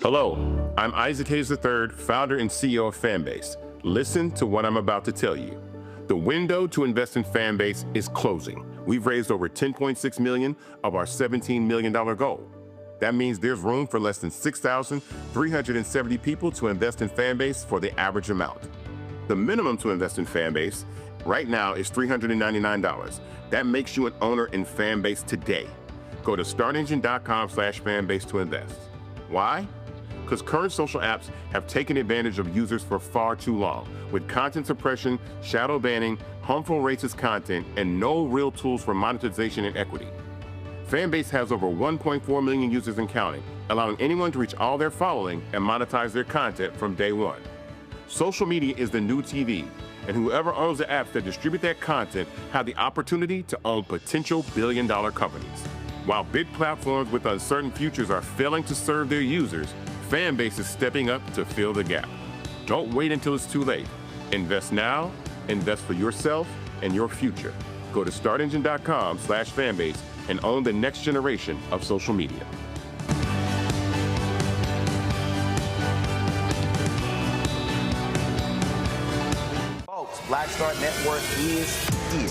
Hello, I'm Isaac Hayes III, founder and CEO of Fanbase. Listen to what I'm about to tell you. The window to invest in Fanbase is closing. We've raised over $10.6 million of our $17 million goal. That means there's room for less than 6,370 people to invest in Fanbase for the average amount. The minimum to invest in Fanbase right now is $399. That makes you an owner in Fanbase today. Go to startengine.com/fanbase to invest. Why? Because current social apps have taken advantage of users for far too long, with content suppression, shadow banning, harmful racist content, and no real tools for monetization and equity. Fanbase has over 1.4 million users and counting, allowing anyone to reach all their following and monetize their content from day one. Social media is the new TV, and whoever owns the apps that distribute that content have the opportunity to own potential billion-dollar companies. While big platforms with uncertain futures are failing to serve their users, Fanbase is stepping up to fill the gap. Don't wait until it's too late. Invest now, invest for yourself and your future. Go to startengine.com/fanbase and own the next generation of social media. Folks, Black Star Network is here.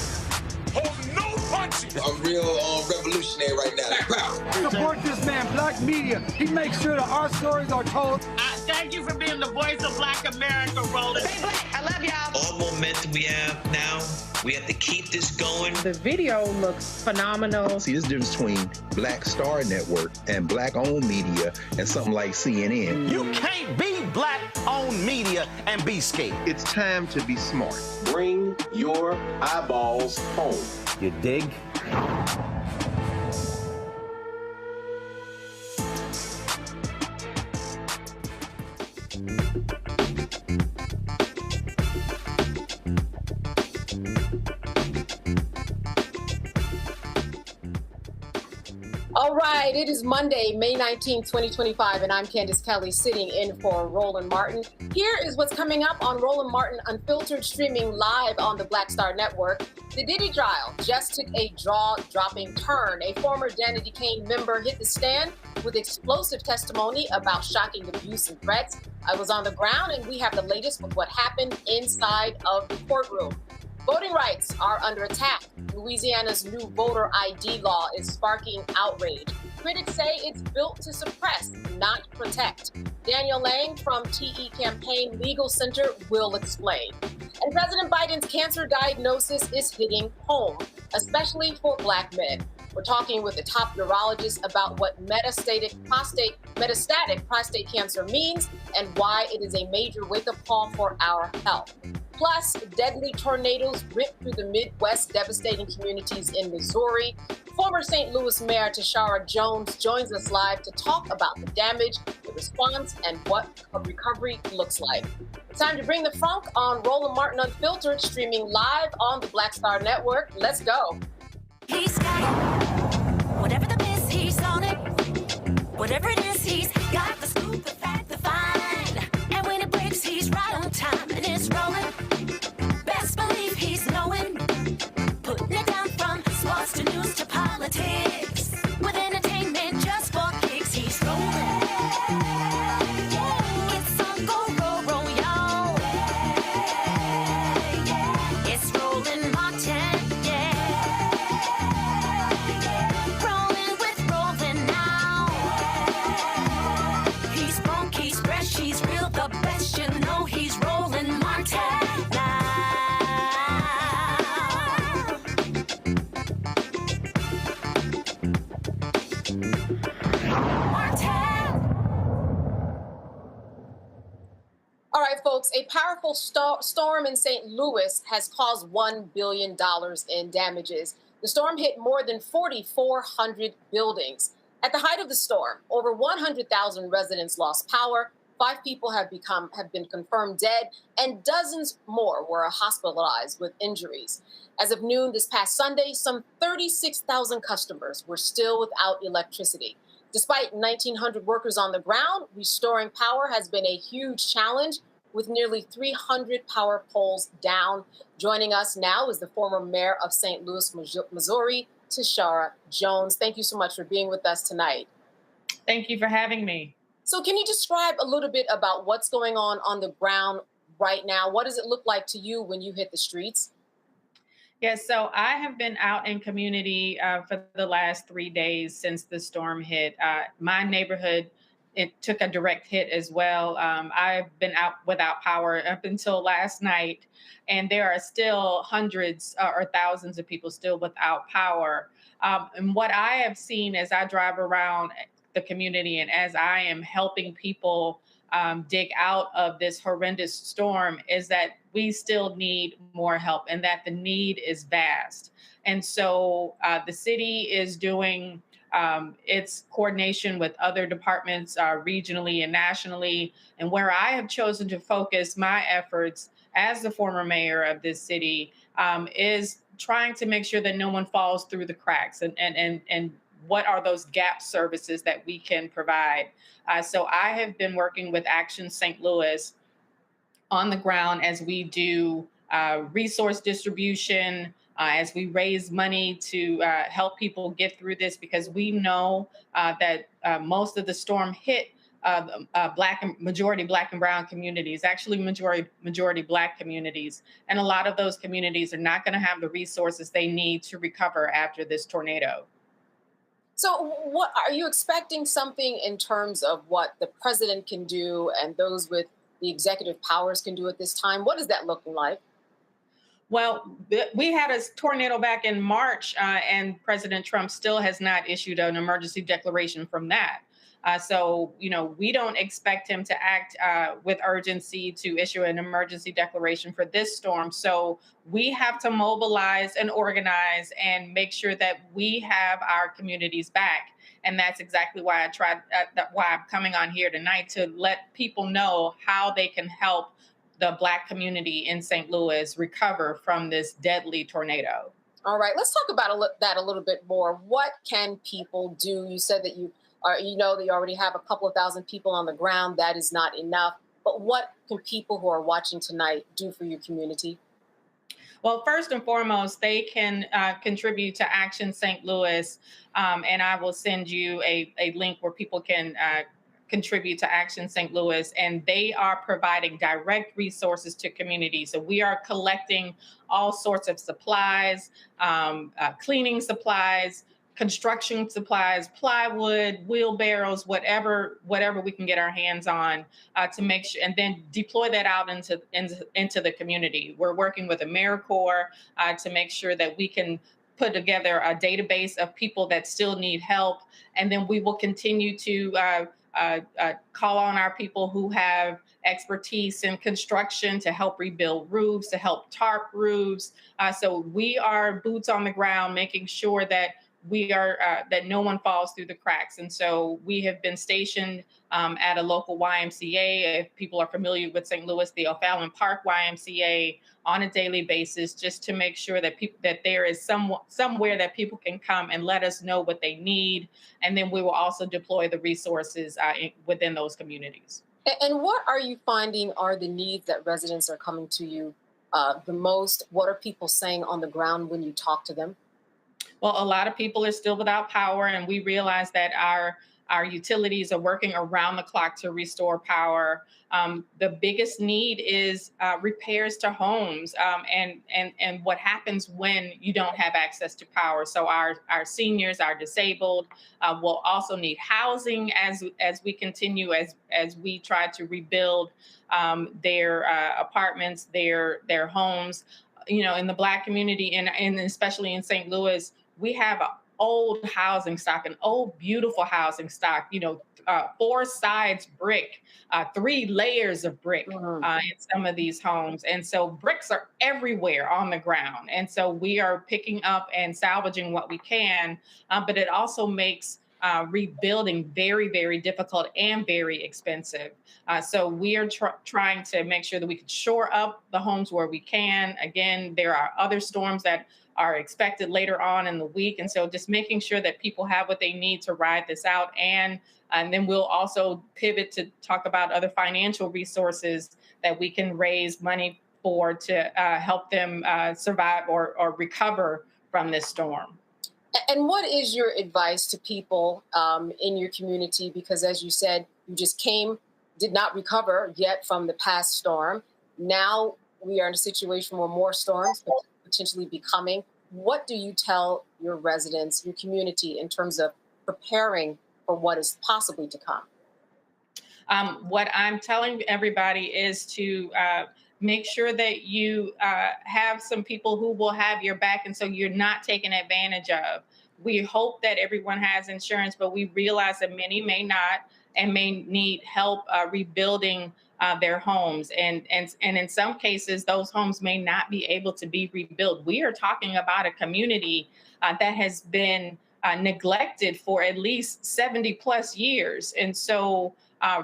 Hold no punches. I'm real revolutionary right now. Black power. Support this man, Black media. He makes sure that our stories are told. Thank you for being the voice of Black America, Roland. Stay black. I love y'all. All momentum we have now, we have to keep this going. The video looks phenomenal. See, this difference between Black Star Network and Black-owned media and something like CNN. You can't be Black-owned media and be scared. It's time to be smart. Bring your eyeballs home. You dig? All right, it is Monday, May 19th, 2025, and I'm Candace Kelly sitting in for Roland Martin. Here is what's coming up on Roland Martin Unfiltered, streaming live on the Black Star Network. The Diddy trial just took a jaw-dropping turn. A former Danity Kane member hit the stand with explosive testimony about shocking abuse and threats. I was on the ground, and we have the latest with what happened inside of the courtroom. Voting rights are under attack. Louisiana's new voter ID law is sparking outrage. Critics say it's built to suppress, not protect. Danielle Lang from TE Campaign Legal Center will explain. And President Biden's cancer diagnosis is hitting home, especially for Black men. We're talking with the top urologist about what metastatic prostate cancer means and why it is a major wake-up call for our health. Plus, deadly tornadoes rip through the Midwest, devastating communities in Missouri. Former St. Louis Mayor Tishaura Jones joins us live to talk about the damage, the response, and what a recovery looks like. It's time to bring the funk on Roland Martin Unfiltered, streaming live on the Black Star Network. Let's go. He's got it. Whatever the miss, he's on it. Whatever it is, he's got the scoop, the fact, the find. And when it breaks, he's right on time and it's rolling. Best believe he's knowing. Putting it down from sports to news to politics. With entertainment just for kicks, he's rolling. It's on go, roll, roll, y'all. It's Roland Martin, rolling with Roland now. He's funk, he's fresh, he's real, the best, you know he's Roland Martin now. All right, folks, a powerful storm in St. Louis has caused $1 billion in damages. The storm hit more than 4,400 buildings. At the height of the storm, over 100,000 residents lost power, 5 people have been confirmed dead, and dozens more were hospitalized with injuries. As of noon this past Sunday, some 36,000 customers were still without electricity. Despite 1,900 workers on the ground, restoring power has been a huge challenge, with nearly 300 power poles down. Joining us now is the former mayor of St. Louis, Missouri, Tishaura Jones. Thank you so much for being with us tonight. Thank you for having me. So can you describe a little bit about what's going on the ground right now? What does it look like to you when you hit the streets? Yes, so I have been out in community for the last 3 days since the storm hit. My neighborhood, it took a direct hit as well. I've been out without power up until last night, and there are still hundreds or thousands of people still without power. And what I have seen as I drive around the community and as I am helping people dig out of this horrendous storm is that we still need more help and that the need is vast. And so the city is doing its coordination with other departments regionally and nationally. And where I have chosen to focus my efforts as the former mayor of this city is trying to make sure that no one falls through the cracks and what are those gap services that we can provide. So I have been working with Action St. Louis on the ground as we do resource distribution, as we raise money to help people get through this, because we know that most of the storm hit majority Black and brown communities, actually majority Black communities. And a lot of those communities are not going to have the resources they need to recover after this tornado. So what are you expecting something in terms of what the president can do and those with the executive powers can do at this time? What is that looking like? Well, we had a tornado back in March, and President Trump still has not issued an emergency declaration from that. So, we don't expect him to act with urgency to issue an emergency declaration for this storm. So we have to mobilize and organize and make sure that we have our communities back. And that's exactly why why I'm coming on here tonight, to let people know how they can help the Black community in St. Louis recover from this deadly tornado. All right, let's talk about that a little bit more. What can people do? You said that that you already have a couple of thousand people on the ground. That is not enough. But what can people who are watching tonight do for your community? Well, first and foremost, they can contribute to Action St. Louis, and I will send you a link where people can contribute to Action St. Louis, and they are providing direct resources to communities. So we are collecting all sorts of supplies, cleaning supplies, construction supplies, plywood, wheelbarrows, whatever we can get our hands on to make sure, and then deploy that out into the community. We're working with AmeriCorps to make sure that we can put together a database of people that still need help. And then we will continue to call on our people who have expertise in construction to help rebuild roofs, to help tarp roofs. So we are boots on the ground, making sure that we are that no one falls through the cracks. And so we have been stationed at a local YMCA. If people are familiar with St. Louis, the O'Fallon Park YMCA, on a daily basis, just to make sure that there is somewhere that people can come and let us know what they need, and then we will also deploy the resources within those communities. And what are you finding are the needs that residents are coming to you the most? What are people saying on the ground when you talk to them? Well, a lot of people are still without power, and we realize that our utilities are working around the clock to restore power. The biggest need is repairs to homes, and what happens when you don't have access to power. So our seniors, our disabled, will also need housing as we continue, as we try to rebuild their apartments, their homes. You know, in the Black community, and especially in St. Louis, we have old housing stock, an old, beautiful housing stock, 4 sides brick, 3 layers of brick in some of these homes. And so bricks are everywhere on the ground. And so we are picking up and salvaging what we can, but it also makes rebuilding very, very difficult and very expensive. So we are trying to make sure that we can shore up the homes where we can. Again, there are other storms that are expected later on in the week. And so just making sure that people have what they need to ride this out. And then we'll also pivot to talk about other financial resources that we can raise money for to help them survive or recover from this storm. And what is your advice to people in your community? Because as you said, you just did not recover yet from the past storm. Now we are in a situation where more storms could potentially be coming. What do you tell your residents, your community, in terms of preparing for what is possibly to come? What I'm telling everybody is to make sure that you have some people who will have your back, and so you're not taken advantage of. We hope that everyone has insurance, but we realize that many may not and may need help rebuilding their homes. And in some cases, those homes may not be able to be rebuilt. We are talking about a community that has been neglected for at least 70 plus years. And so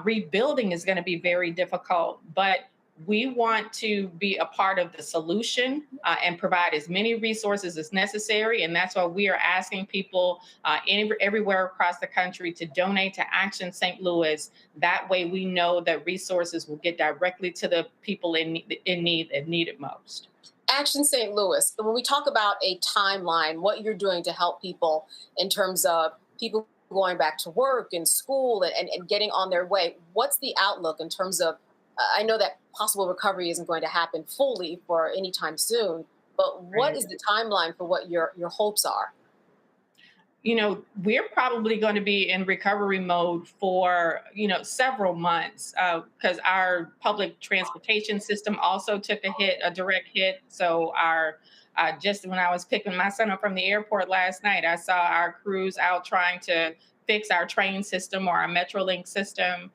rebuilding is going to be very difficult, but we want to be a part of the solution and provide as many resources as necessary. And that's why we are asking people everywhere across the country to donate to Action St. Louis. That way we know that resources will get directly to the people in need that need it most. Action St. Louis, when we talk about a timeline, what you're doing to help people in terms of people going back to work and school and getting on their way, what's the outlook in terms of, I know that possible recovery isn't going to happen fully for any time soon, but what is the timeline for what your hopes are? We're probably going to be in recovery mode for, several months because our public transportation system also took a direct hit. So just when I was picking my son up from the airport last night, I saw our crews out trying to fix our train system or our Metrolink system.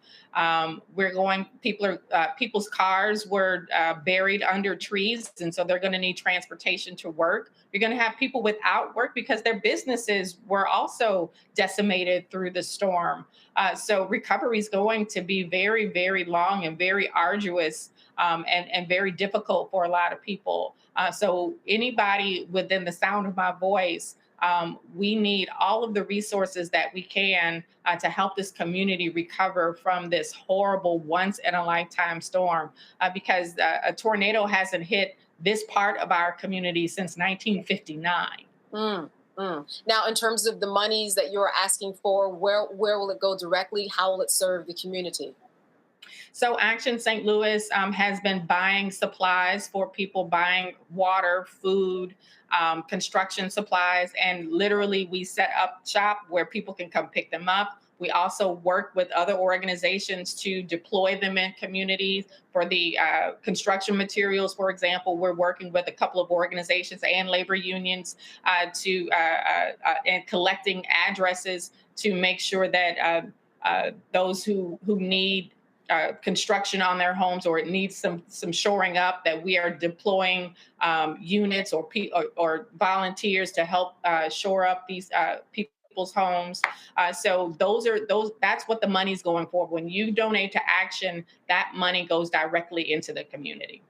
People's cars were buried under trees, and so they're going to need transportation to work. You're going to have people without work because their businesses were also decimated through the storm. So recovery is going to be very, very long and very arduous and very difficult for a lot of people. So anybody within the sound of my voice, we need all of the resources that we can to help this community recover from this horrible once-in-a-lifetime storm because a tornado hasn't hit this part of our community since 1959. Now, in terms of the monies that you're asking for, where will it go directly? How will it serve the community? So Action St. Louis has been buying supplies for people, buying water, food, construction supplies, and literally we set up shop where people can come pick them up. We also work with other organizations to deploy them in communities. For the construction materials, for example, we're working with a couple of organizations and labor unions and collecting addresses to make sure that those who need construction on their homes, or it needs some shoring up, that we are deploying units or volunteers to help shore up these people's homes. So that's what the money's going for. When you donate to Action, that money goes directly into the community.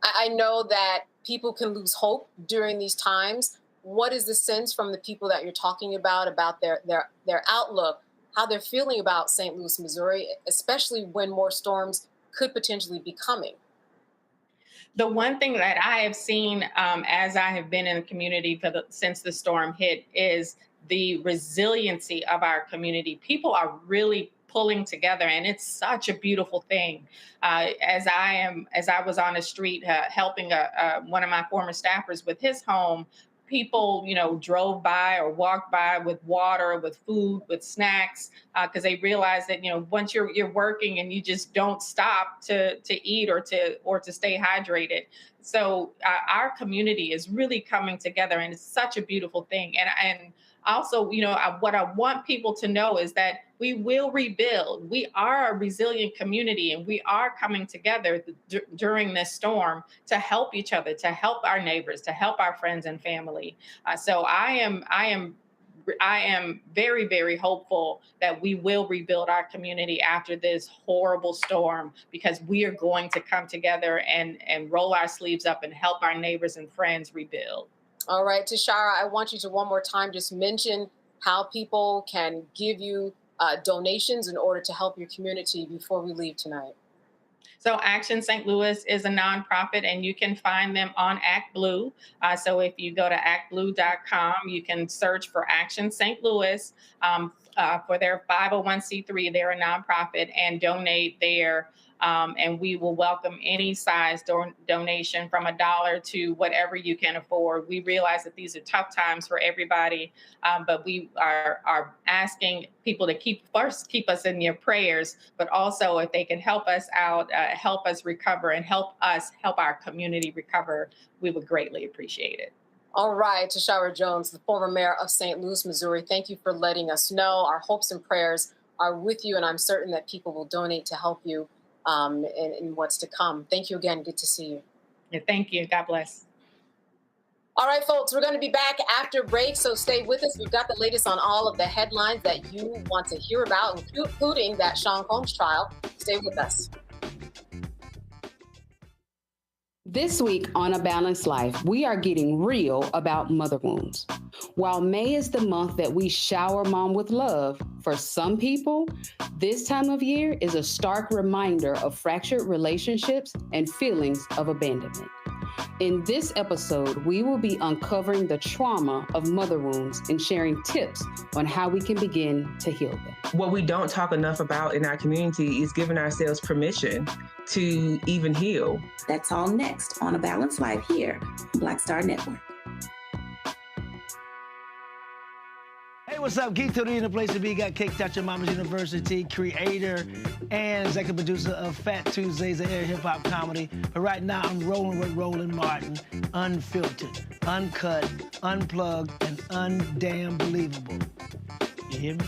I know that people can lose hope during these times. What is the sense from the people that you're talking about their outlook, how they're feeling about St. Louis, Missouri, especially when more storms could potentially be coming? The one thing that I have seen as I have been in the community since the storm hit is the resiliency of our community. People are really pulling together, and it's such a beautiful thing. As I was on the street helping one of my former staffers with his home, people, drove by or walked by with water, with food, with snacks, because they realize that, once you're working and you just don't stop to eat or to stay hydrated. So our community is really coming together, and it's such a beautiful thing. And also, what I want people to know is that we will rebuild. We are a resilient community, and we are coming together during this storm to help each other, to help our neighbors, to help our friends and family. So I am very, very hopeful that we will rebuild our community after this horrible storm, because we are going to come together and roll our sleeves up and help our neighbors and friends rebuild. All right, Tishaura, I want you to one more time just mention how people can give you donations in order to help your community before we leave tonight. So Action St. Louis is a nonprofit, and you can find them on ActBlue. So if you go to actblue.com, you can search for Action St. Louis for their 501c3. They're a nonprofit, and donate there. And we will welcome any size donation from $1 to whatever you can afford. We realize that these are tough times for everybody, but we are asking people to keep us in your prayers, but also if they can help us out, help us recover, and help our community recover, we would greatly appreciate it. All right, Tishaura Jones, the former mayor of St. Louis, Missouri, thank you for letting us know. Our hopes and prayers are with you, and I'm certain that people will donate to help you in what's to come. Thank you again. Good to see you. Yeah, thank you. God bless. All right, folks, we're going to be back after break, so stay with us. We've got the latest on all of the headlines that you want to hear about, including that Sean Combs trial. Stay with us. This week on A Balanced Life, we are getting real about mother wounds. While May is the month that we shower mom with love, for some people, this time of year is a stark reminder of fractured relationships and feelings of abandonment. In this episode, we will be uncovering the trauma of mother wounds and sharing tips on how we can begin to heal them. What we don't talk enough about in our community is giving ourselves permission to even heal. That's all next on A Balanced Life here on Black Star Network. Hey, what's up? Geek Tutor in the place to be. Got Kicked Out Your Mama's University, creator and executive producer of Fat Tuesdays, an air hip-hop comedy. But right now, I'm rolling with Roland Martin, unfiltered, uncut, unplugged, and undamn believable. You hear me?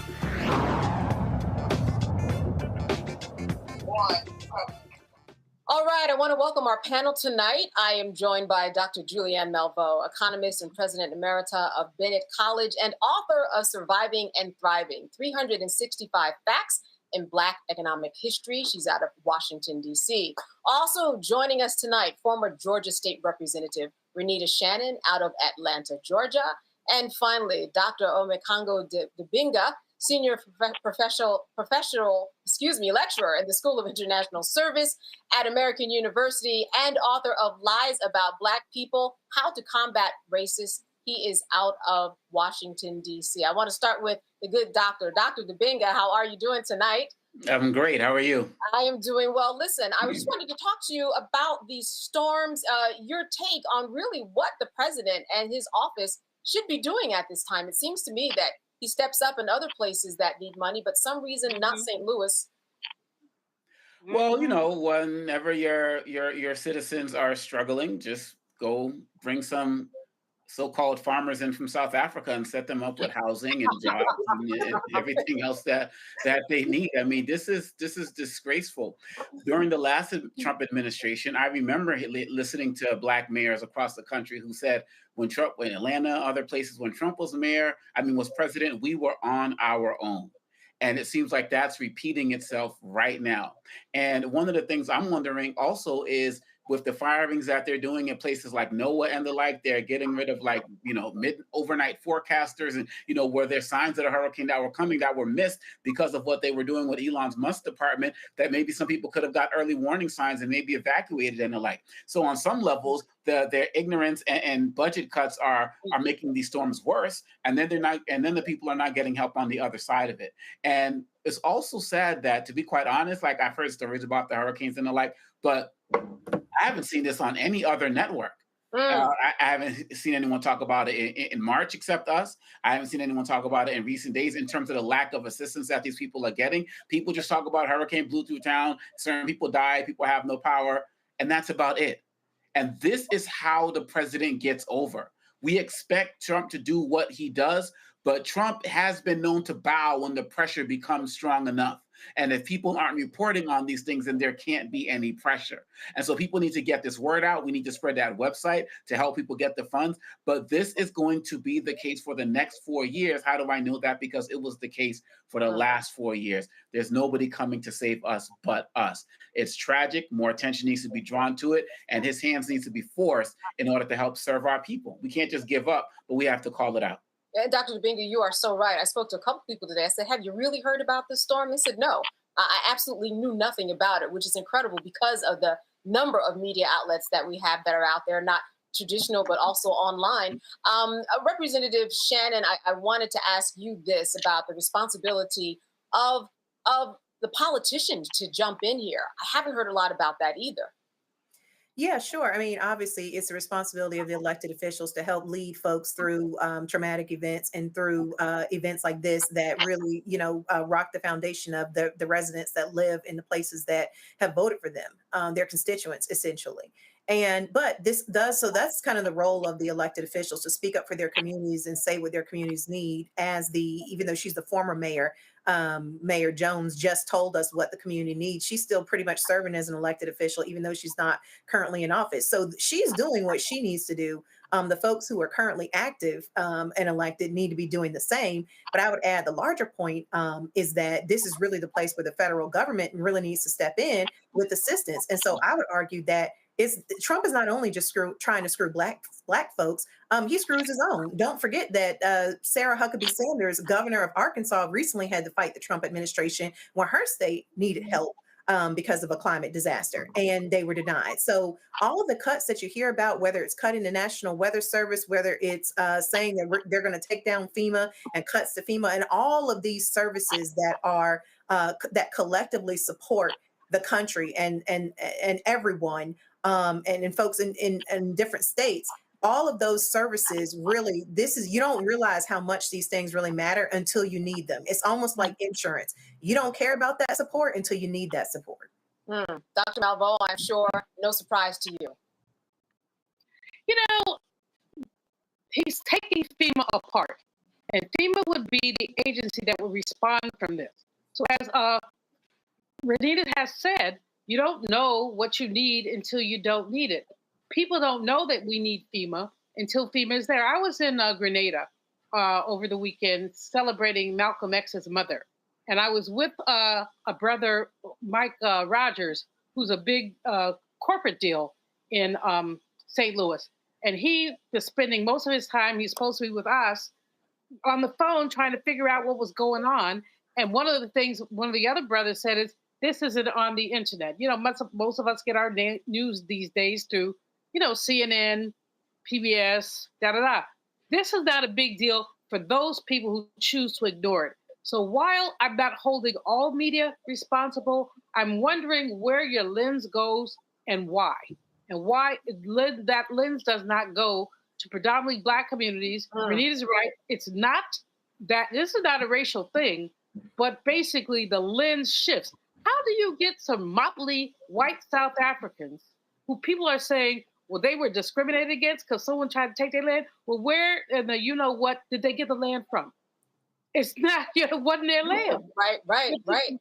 All right, I want to welcome our panel tonight. I am joined by Dr. Julianne Melvo, economist and president emerita of Bennett College and author of Surviving and Thriving, 365 Facts in Black Economic History. She's out of Washington, D.C. Also joining us tonight, former Georgia State Representative Renita Shannon out of Atlanta, Georgia. And finally, Dr. Omekongo Dibinga, senior professional lecturer in the School of International Service at American University and author of Lies About Black People, How to Combat Racism. He is out of Washington, D.C. I want to start with the good doctor. Dr. Dibinga, how are you doing tonight? I'm great. How are you? I am doing well. Listen, I just wanted to talk to you about these storms, your take on really what the president and his office should be doing at this time. It seems to me that he steps up in other places that need money, but some reason not St. Louis. Well, you know, whenever your citizens are struggling, just go bring some so-called farmers in from South Africa and set them up with housing and jobs and everything else that they need. I mean, this is disgraceful. During the last Trump administration, I remember listening to Black mayors across the country who said when Trump, in Atlanta, other places, when Trump was was president, we were on our own. And it seems like that's repeating itself right now. And one of the things I'm wondering also is with the firings that they're doing in places like NOAA and the like, they're getting rid of overnight forecasters and, where there's signs of a hurricane that were coming that were missed because of what they were doing with Elon Musk's department, that maybe some people could have got early warning signs and maybe evacuated and the like. So on some levels, their ignorance and budget cuts are making these storms worse. And then the people are not getting help on the other side of it. And it's also sad that, to be quite honest, like I've heard stories about the hurricanes and the like, but I haven't seen this on any other network. I haven't seen anyone talk about it in March except us. I haven't seen anyone talk about it in recent days in terms of the lack of assistance that these people are getting. People just talk about hurricane blew through town, certain people died, people have no power, and that's about it. And this is how the president gets over. We expect Trump to do what he does, but Trump has been known to bow when the pressure becomes strong enough. And if people aren't reporting on these things, then there can't be any pressure. And so people need to get this word out. We need to spread that website to help people get the funds. But this is going to be the case for the next 4 years. How do I know that? Because it was the case for the last 4 years. There's nobody coming to save us but us. It's tragic. More attention needs to be drawn to it. And his hands need to be forced in order to help serve our people. We can't just give up, but we have to call it out. Dr. Dubinga, you are so right. I spoke to a couple people today. I said, have you really heard about this storm? They said, no, I absolutely knew nothing about it, which is incredible because of the number of media outlets that we have that are out there, not traditional, but also online. Representative Shannon, I wanted to ask you this about the responsibility of the politicians to jump in here. I haven't heard a lot about that either. Yeah, sure. I mean, obviously, it's the responsibility of the elected officials to help lead folks through traumatic events and through events like this that really, rock the foundation of the residents that live in the places that have voted for them, their constituents, essentially. But this does, so that's kind of the role of the elected officials to speak up for their communities and say what their communities need. Even though she's the former mayor, Mayor Jones just told us what the community needs. She's still pretty much serving as an elected official, even though she's not currently in office. So she's doing what she needs to do. The folks who are currently active and elected need to be doing the same. But I would add the larger point is that this is really the place where the federal government really needs to step in with assistance. And so I would argue that Trump is not only just trying to screw black folks, he screws his own. Don't forget that Sarah Huckabee Sanders, governor of Arkansas, recently had to fight the Trump administration when her state needed help because of a climate disaster, and they were denied. So all of the cuts that you hear about, whether it's cutting the National Weather Service, whether it's saying that they're going to take down FEMA and cuts to FEMA, and all of these services that are that collectively support the country and everyone. And folks in different states, all of those services really, you don't realize how much these things really matter until you need them. It's almost like insurance. You don't care about that support until you need that support. Dr. Malveaux, I'm sure no surprise to you. He's taking FEMA apart, and FEMA would be the agency that would respond from this. So as Renita has said, you don't know what you need until you don't need it. People don't know that we need FEMA until FEMA is there. I was in Grenada over the weekend celebrating Malcolm X's mother. And I was with a brother, Mike Rogers, who's a big corporate deal in St. Louis. And he was spending most of his time, he's supposed to be with us, on the phone trying to figure out what was going on. And one of the things one of the other brothers said is, this isn't on the internet. Most of us get our news these days through, CNN, PBS, da-da-da. This is not a big deal for those people who choose to ignore it. So while I'm not holding all media responsible, I'm wondering where your lens goes and why. And why that lens does not go to predominantly Black communities. Renita's right. It's not that this is not a racial thing, but basically the lens shifts. How do you get some motley white South Africans who people are saying, well, they were discriminated against because someone tried to take their land? Well, where in the you know what did they get the land from? It's not, it wasn't their land. Right.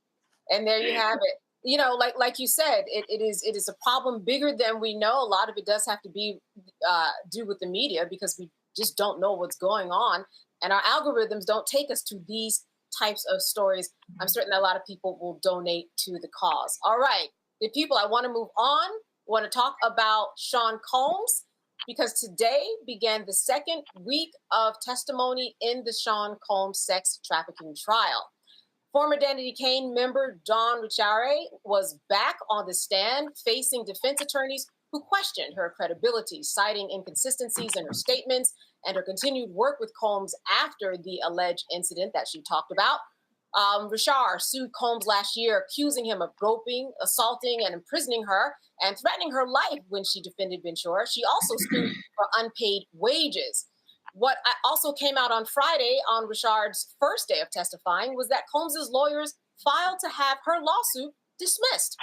And there you have it. You know, like you said, it is a problem bigger than we know. A lot of it does have to be do with the media because we just don't know what's going on. And our algorithms don't take us to these types of stories. I'm certain that a lot of people will donate to the cause. All right, the people, I want to move on. I want to talk about Sean Combs because today began the second week of testimony in the Sean Combs sex trafficking trial. Former Danity Kane member Dawn Richare was back on the stand facing defense attorneys who questioned her credibility, citing inconsistencies in her statements and her continued work with Combs after the alleged incident that she talked about. Richard sued Combs last year, accusing him of groping, assaulting, and imprisoning her and threatening her life when she defended Ventura. She also sued for unpaid wages. What also came out on Friday on Richard's first day of testifying was that Combs's lawyers filed to have her lawsuit dismissed.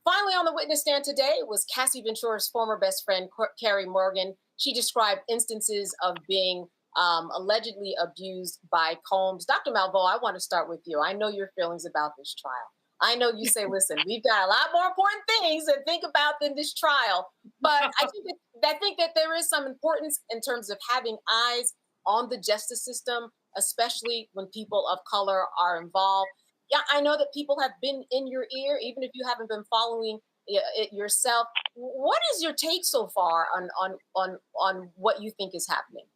Finally, on the witness stand today was Cassie Ventura's former best friend, Carrie Morgan. She described instances of being allegedly abused by Combs. Dr. Malveaux, I want to start with you. I know your feelings about this trial. I know you say, listen, we've got a lot more important things to think about than this trial. But I think that there is some importance in terms of having eyes on the justice system, especially when people of color are involved. Yeah, I know that people have been in your ear, even if you haven't been following it yourself. What is your take so far on what you think is happening?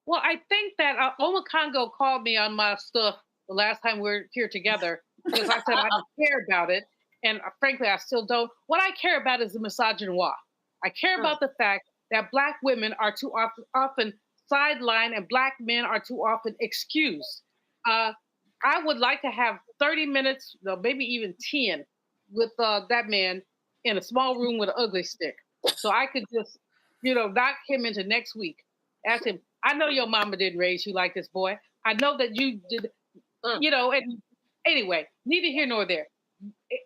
Well, I think that Oma Congo called me on my stuff the last time we were here together because I said I don't care about it. And frankly, I still don't. What I care about is the misogynoir. I care about the fact that Black women are too often sidelined and Black men are too often excused. I would like to have 30 minutes, maybe even 10, with that man in a small room with an ugly stick. So I could just, knock him into next week. Ask him, I know your mama didn't raise you like this, boy. I know that you did, and anyway, neither here nor there.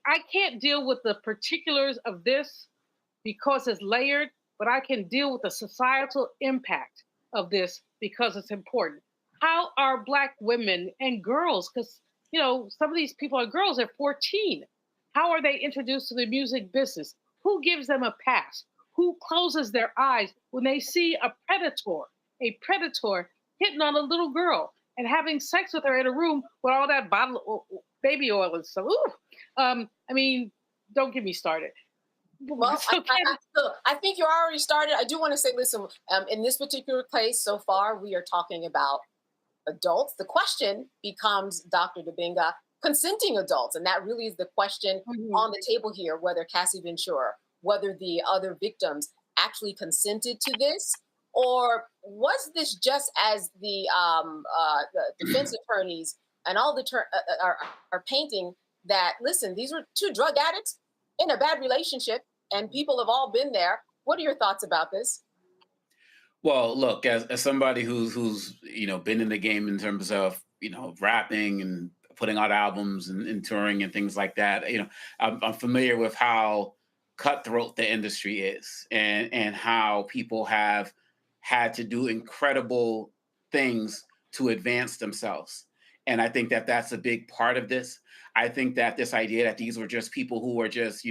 I can't deal with the particulars of this because it's layered, but I can deal with the societal impact of this because it's important. How are Black women and girls, because, some of these people are girls, they're 14. How are they introduced to the music business? Who gives them a pass? Who closes their eyes when they see a predator hitting on a little girl and having sex with her in a room with all that bottle of baby oil and stuff? Don't get me started. Well, I think you already started. I do want to say, listen, in this particular case, so far, we are talking about adults. The question becomes, Dr. Dibinga, consenting adults. And that really is the question on the table here, whether Cassie Ventura, whether the other victims actually consented to this, or was this just as the defense attorneys and all the are painting that, listen, these were two drug addicts in a bad relationship and people have all been there. What are your thoughts about this? Well, look, as somebody who's been in the game in terms of rapping and putting out albums and touring and things like that, I'm familiar with how cutthroat the industry is and how people have had to do incredible things to advance themselves. And I think that that's a big part of this. I think that this idea that these were just people who were just,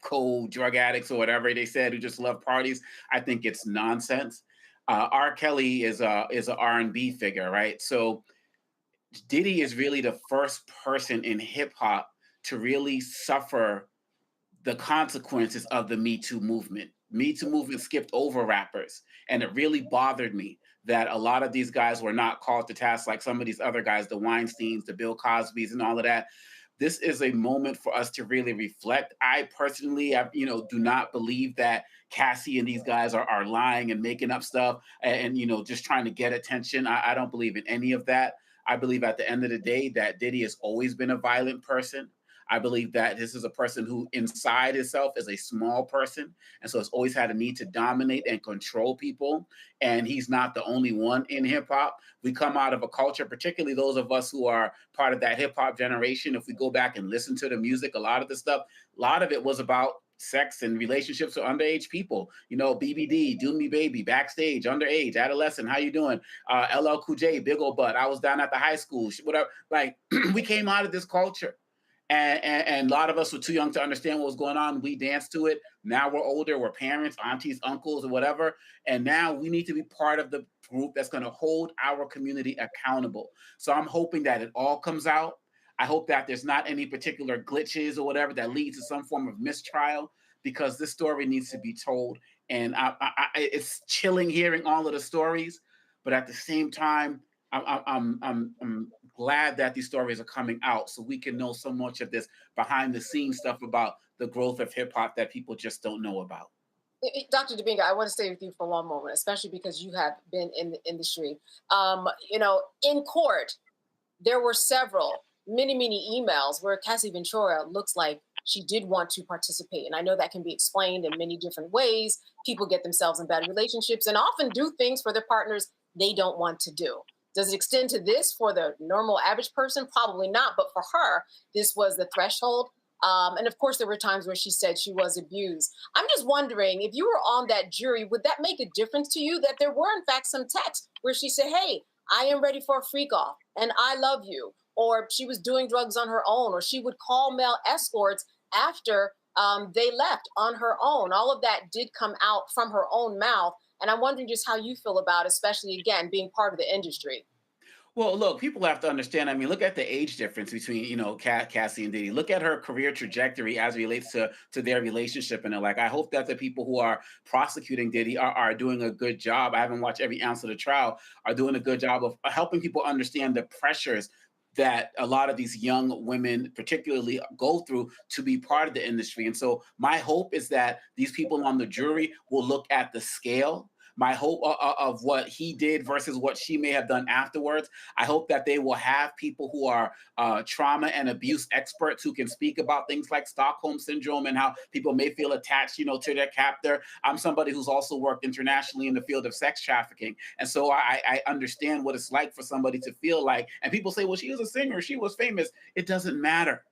cold drug addicts or whatever they said, who just love parties, I think it's nonsense. R. Kelly is an R&B figure, right? So Diddy is really the first person in hip hop to really suffer the consequences of the Me Too movement. Me Too movement skipped over rappers. And it really bothered me that a lot of these guys were not called to task like some of these other guys, the Weinsteins, the Bill Cosbys and all of that. This is a moment for us to really reflect. I personally, do not believe that Cassie and these guys are lying and making up stuff and just trying to get attention. I don't believe in any of that. I believe at the end of the day that Diddy has always been a violent person. I believe that this is a person who inside himself is a small person. And so has always had a need to dominate and control people. And he's not the only one in hip hop. We come out of a culture, particularly those of us who are part of that hip hop generation. If we go back and listen to the music, a lot of the stuff, a lot of it was about sex and relationships with underage people. You know, BBD, Do Me Baby, Backstage, Underage, Adolescent, how you doing? LL Cool J, Big Ol' Butt, I Was Down at the High School, whatever. Like, we came out of this culture. And a lot of us were too young to understand what was going on. We danced to it. Now we're older, we're parents, aunties, uncles, or whatever. And now we need to be part of the group that's going to hold our community accountable. So I'm hoping that it all comes out. I hope that there's not any particular glitches or whatever that leads to some form of mistrial, because this story needs to be told. And it's chilling hearing all of the stories, but at the same time, I'm glad that these stories are coming out so we can know so much of this behind the scenes stuff about the growth of hip hop that people just don't know about. Dr. Domingo, I want to stay with you for one moment, especially because you have been in the industry. In court, there were many emails where Cassie Ventura looks like she did want to participate. And I know that can be explained in many different ways. People get themselves in bad relationships and often do things for their partners they don't want to do. Does it extend to this for the normal average person? Probably not. But for her, this was the threshold. And of course, there were times where she said she was abused. I'm just wondering, if you were on that jury, would that make a difference to you that there were, in fact, some texts where she said, hey, I am ready for a freak off and I love you? Or she was doing drugs on her own, or she would call male escorts after they left on her own. All of that did come out from her own mouth. And I'm wondering just how you feel about, especially, again, being part of the industry. Well, look, people have to understand. I mean, look at the age difference between, Cassie and Diddy. Look at her career trajectory as it relates to their relationship. And I hope that the people who are prosecuting Diddy are doing a good job. I haven't watched every ounce of the trial, are doing a good job of helping people understand the pressures that a lot of these young women particularly go through to be part of the industry. And so my hope is that these people on the jury will look at the scale. My hope of what he did versus what she may have done afterwards. I hope that they will have people who are trauma and abuse experts who can speak about things like Stockholm Syndrome and how people may feel attached, to their captor. I'm somebody who's also worked internationally in the field of sex trafficking. And so I understand what it's like for somebody to feel like, and people say, well, she was a singer, she was famous. It doesn't matter.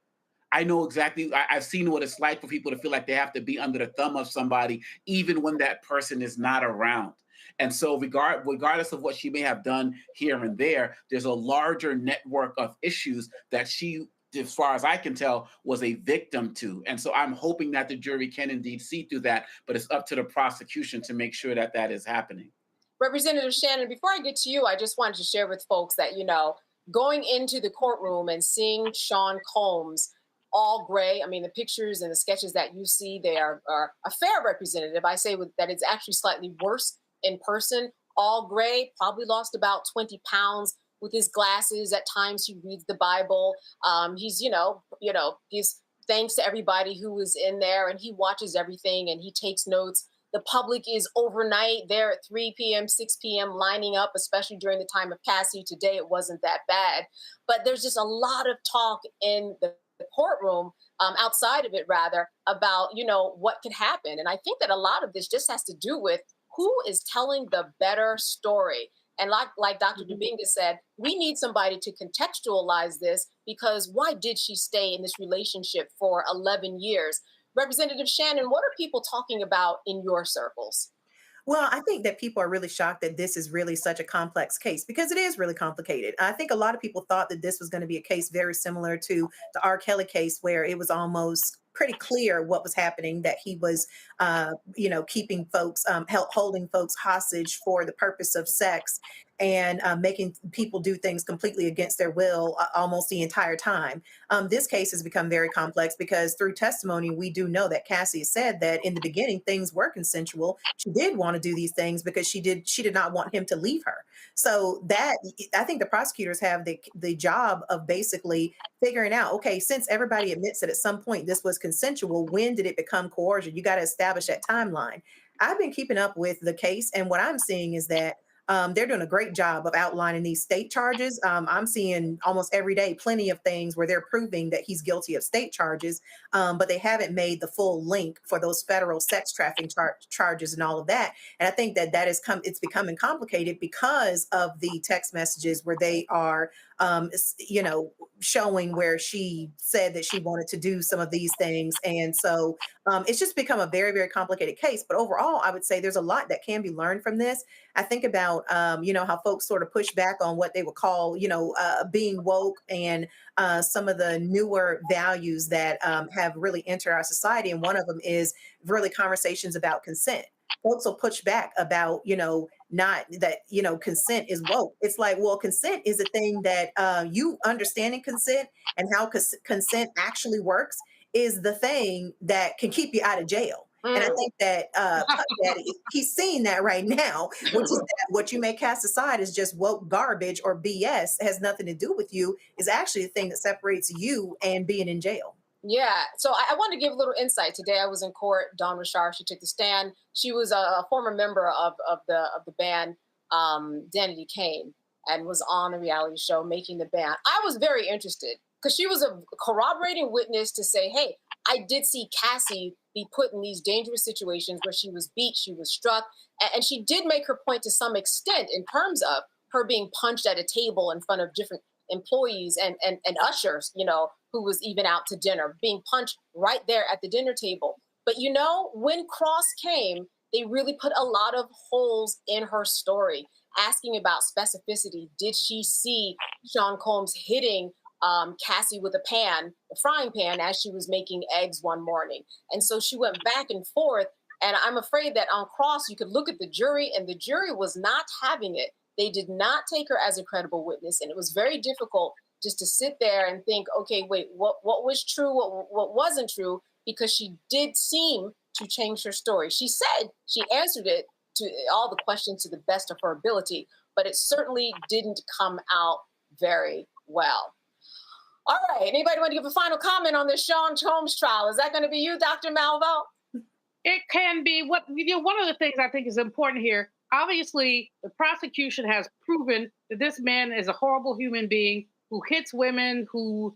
I know exactly, I've seen what it's like for people to feel like they have to be under the thumb of somebody, even when that person is not around. And so regardless of what she may have done here and there, there's a larger network of issues that she, as far as I can tell, was a victim to. And so I'm hoping that the jury can indeed see through that, but it's up to the prosecution to make sure that that is happening. Representative Shannon, before I get to you, I just wanted to share with folks that, going into the courtroom and seeing Sean Combs all gray. I mean, the pictures and the sketches that you see, they are a fair representative. I say that it's actually slightly worse in person. All gray, probably lost about 20 pounds with his glasses. At times he reads the Bible. He's thanks to everybody who was in there, and he watches everything and he takes notes. The public is overnight there at 3 p.m., 6 p.m. lining up, especially during the time of Cassie. Today, it wasn't that bad, but there's just a lot of talk in the courtroom, outside of it rather, about, what could happen. And I think that a lot of this just has to do with who is telling the better story. And like Dr. Dominguez said, we need somebody to contextualize this, because why did she stay in this relationship for 11 years? Representative Shannon, what are people talking about in your circles? Well, I think that people are really shocked that this is really such a complex case, because it is really complicated. I think a lot of people thought that this was going to be a case very similar to the R. Kelly case, where it was almost pretty clear what was happening, that he was, keeping folks, holding folks hostage for the purpose of sex, and making people do things completely against their will almost the entire time. This case has become very complex because through testimony, we do know that Cassie said that in the beginning, things were consensual. She did want to do these things because she did not want him to leave her. So that, I think the prosecutors have the job of basically figuring out, okay, since everybody admits that at some point this was consensual, when did it become coercion? You got to establish that timeline. I've been keeping up with the case, and what I'm seeing is that they're doing a great job of outlining these state charges. I'm seeing almost every day plenty of things where they're proving that he's guilty of state charges, but they haven't made the full link for those federal sex trafficking charges and all of that. And I think that it's becoming complicated because of the text messages where they are, showing where she said that she wanted to do some of these things. And so it's just become a very, very complicated case. But overall, I would say there's a lot that can be learned from this. I think about, how folks sort of push back on what they would call, being woke and some of the newer values that have really entered our society. And one of them is really conversations about consent. Folks will push back about, not that, consent is woke. It's like, well, consent is a thing that you understanding consent and how consent actually works is the thing that can keep you out of jail. And I think that Puff Daddy, he's seeing that right now, which is that what you may cast aside as just woke garbage or BS has nothing to do with you, is actually the thing that separates you and being in jail. Yeah. So I want to give a little insight. Today I was in court. Dawn Rashard, she took the stand. She was a former member of the band Danity Kane and was on the reality show Making the Band. I was very interested because she was a corroborating witness to say, hey, I did see Cassie be put in these dangerous situations where she was beat, she was struck, and she did make her point to some extent in terms of her being punched at a table in front of different employees and ushers, who was even out to dinner, being punched right there at the dinner table. But when Cross came, they really put a lot of holes in her story, asking about specificity. Did she see Sean Combs hitting Cassie with a frying pan, as she was making eggs one morning? And so she went back and forth. And I'm afraid that on Cross, you could look at the jury, and the jury was not having it. They did not take her as a credible witness. And it was very difficult just to sit there and think, okay, wait, what was true, what wasn't true? Because she did seem to change her story. She said she answered it to all the questions to the best of her ability, but it certainly didn't come out very well. All right, anybody want to give a final comment on this Sean Combs trial? Is that going to be you, Dr. Malvo? It can be. One of the things I think is important here, obviously, the prosecution has proven that this man is a horrible human being who hits women, who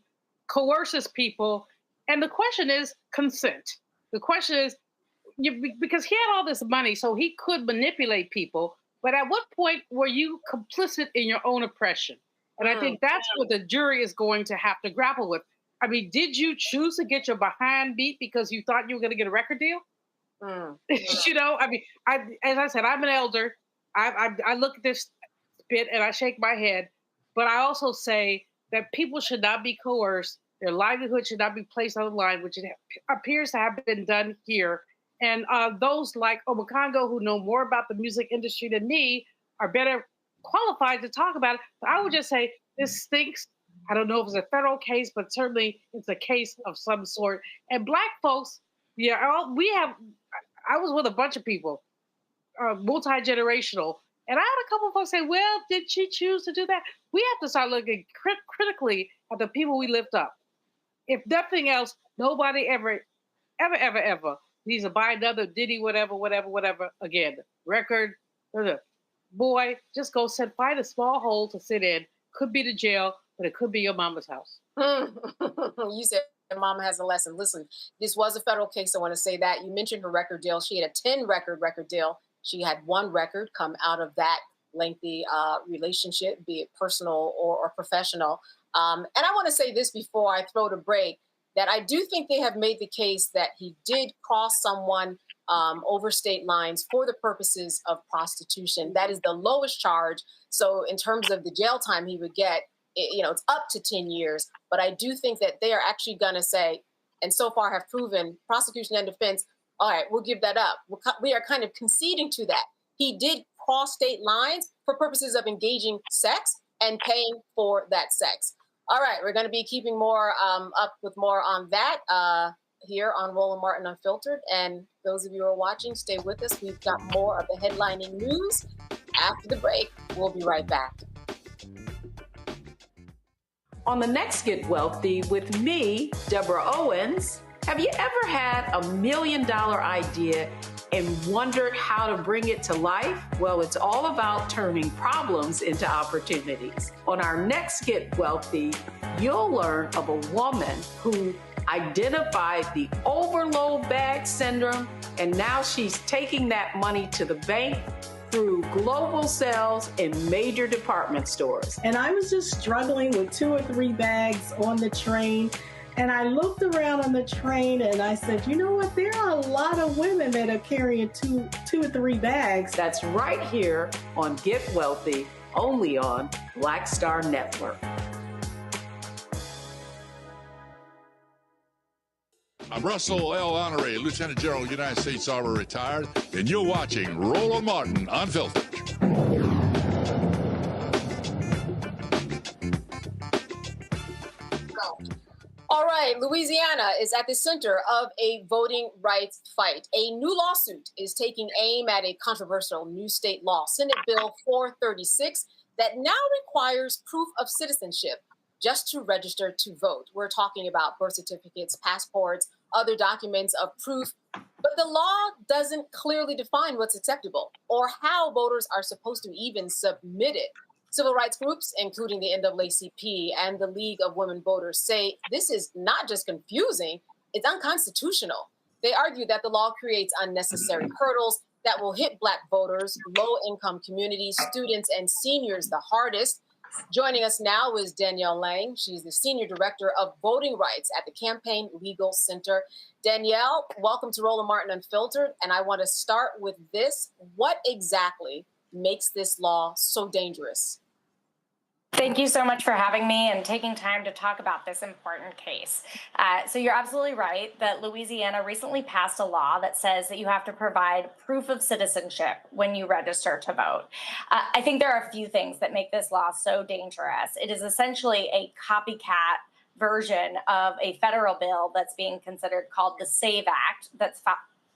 coerces people. And the question is consent. The question is, because he had all this money, so he could manipulate people. But at what point were you complicit in your own oppression? And I think that's what the jury is going to have to grapple with. I mean, did you choose to get your behind beat because you thought you were going to get a record deal? As I said, I'm an elder. I look at this bit and I shake my head. But I also say that people should not be coerced. Their livelihood should not be placed on the line, which it appears to have been done here. And those like Obakongo, who know more about the music industry than me, are better qualified to talk about it. But I would just say this stinks. I don't know if it's a federal case, but certainly it's a case of some sort. And Black folks, I was with a bunch of people, multi-generational. And I had a couple of folks say, well, did she choose to do that? We have to start looking critically at the people we lift up. If nothing else, nobody ever needs to buy another Diddy, whatever, again. Record, boy, just go find a small hole to sit in. Could be the jail, but it could be your mama's house. You said mama has a lesson. Listen, this was a federal case. I want to say that. You mentioned her record deal. She had a 10 record deal. She had one record come out of that lengthy relationship, be it personal or professional. And I want to say this before I throw the break, that I do think they have made the case that he did cross someone over state lines for the purposes of prostitution. That is the lowest charge. So in terms of the jail time he would get, it's up to 10 years. But I do think that they are actually going to say, and so far have proven, prosecution and defense, all right, we'll give that up. We are kind of conceding to that. He did cross state lines for purposes of engaging sex and paying for that sex. All right, we're going to be keeping more up with more on that here on Roland Martin Unfiltered. And those of you who are watching, stay with us. We've got more of the headlining news after the break. We'll be right back. On the next Get Wealthy with me, Deborah Owens, Have you ever had $1 million idea and wondered how to bring it to life? Well, it's all about turning problems into opportunities. On our next Get Wealthy, you'll learn of a woman who identified the overload bag syndrome, and now she's taking that money to the bank through global sales in major department stores. And I was just struggling with 2 or 3 bags on the train. And I looked around on the train and I said, you know what? There are a lot of women that are carrying two or 3 bags. That's right here on Get Wealthy, only on Black Star Network. I'm Russell L. Honoré, Lieutenant General, United States Army, retired, and you're watching Roland Martin Unfiltered. All right, Louisiana is at the center of a voting rights fight. A new lawsuit is taking aim at a controversial new state law, Senate Bill 436, that now requires proof of citizenship just to register to vote. We're talking about birth certificates, passports, other documents of proof, but the law doesn't clearly define what's acceptable or how voters are supposed to even submit it. Civil rights groups, including the NAACP and the League of Women Voters, say this is not just confusing, it's unconstitutional. They argue that the law creates unnecessary hurdles that will hit Black voters, low-income communities, students, and seniors the hardest. Joining us now is Danielle Lang. She's the Senior Director of Voting Rights at the Campaign Legal Center. Danielle, welcome to Roland Martin Unfiltered, and I want to start with this. What exactly makes this law so dangerous? Thank you so much for having me and taking time to talk about this important case. So you're absolutely right that Louisiana recently passed a law that says that you have to provide proof of citizenship when you register to vote. I think there are a few things that make this law so dangerous. It is essentially a copycat version of a federal bill that's being considered called the SAVE Act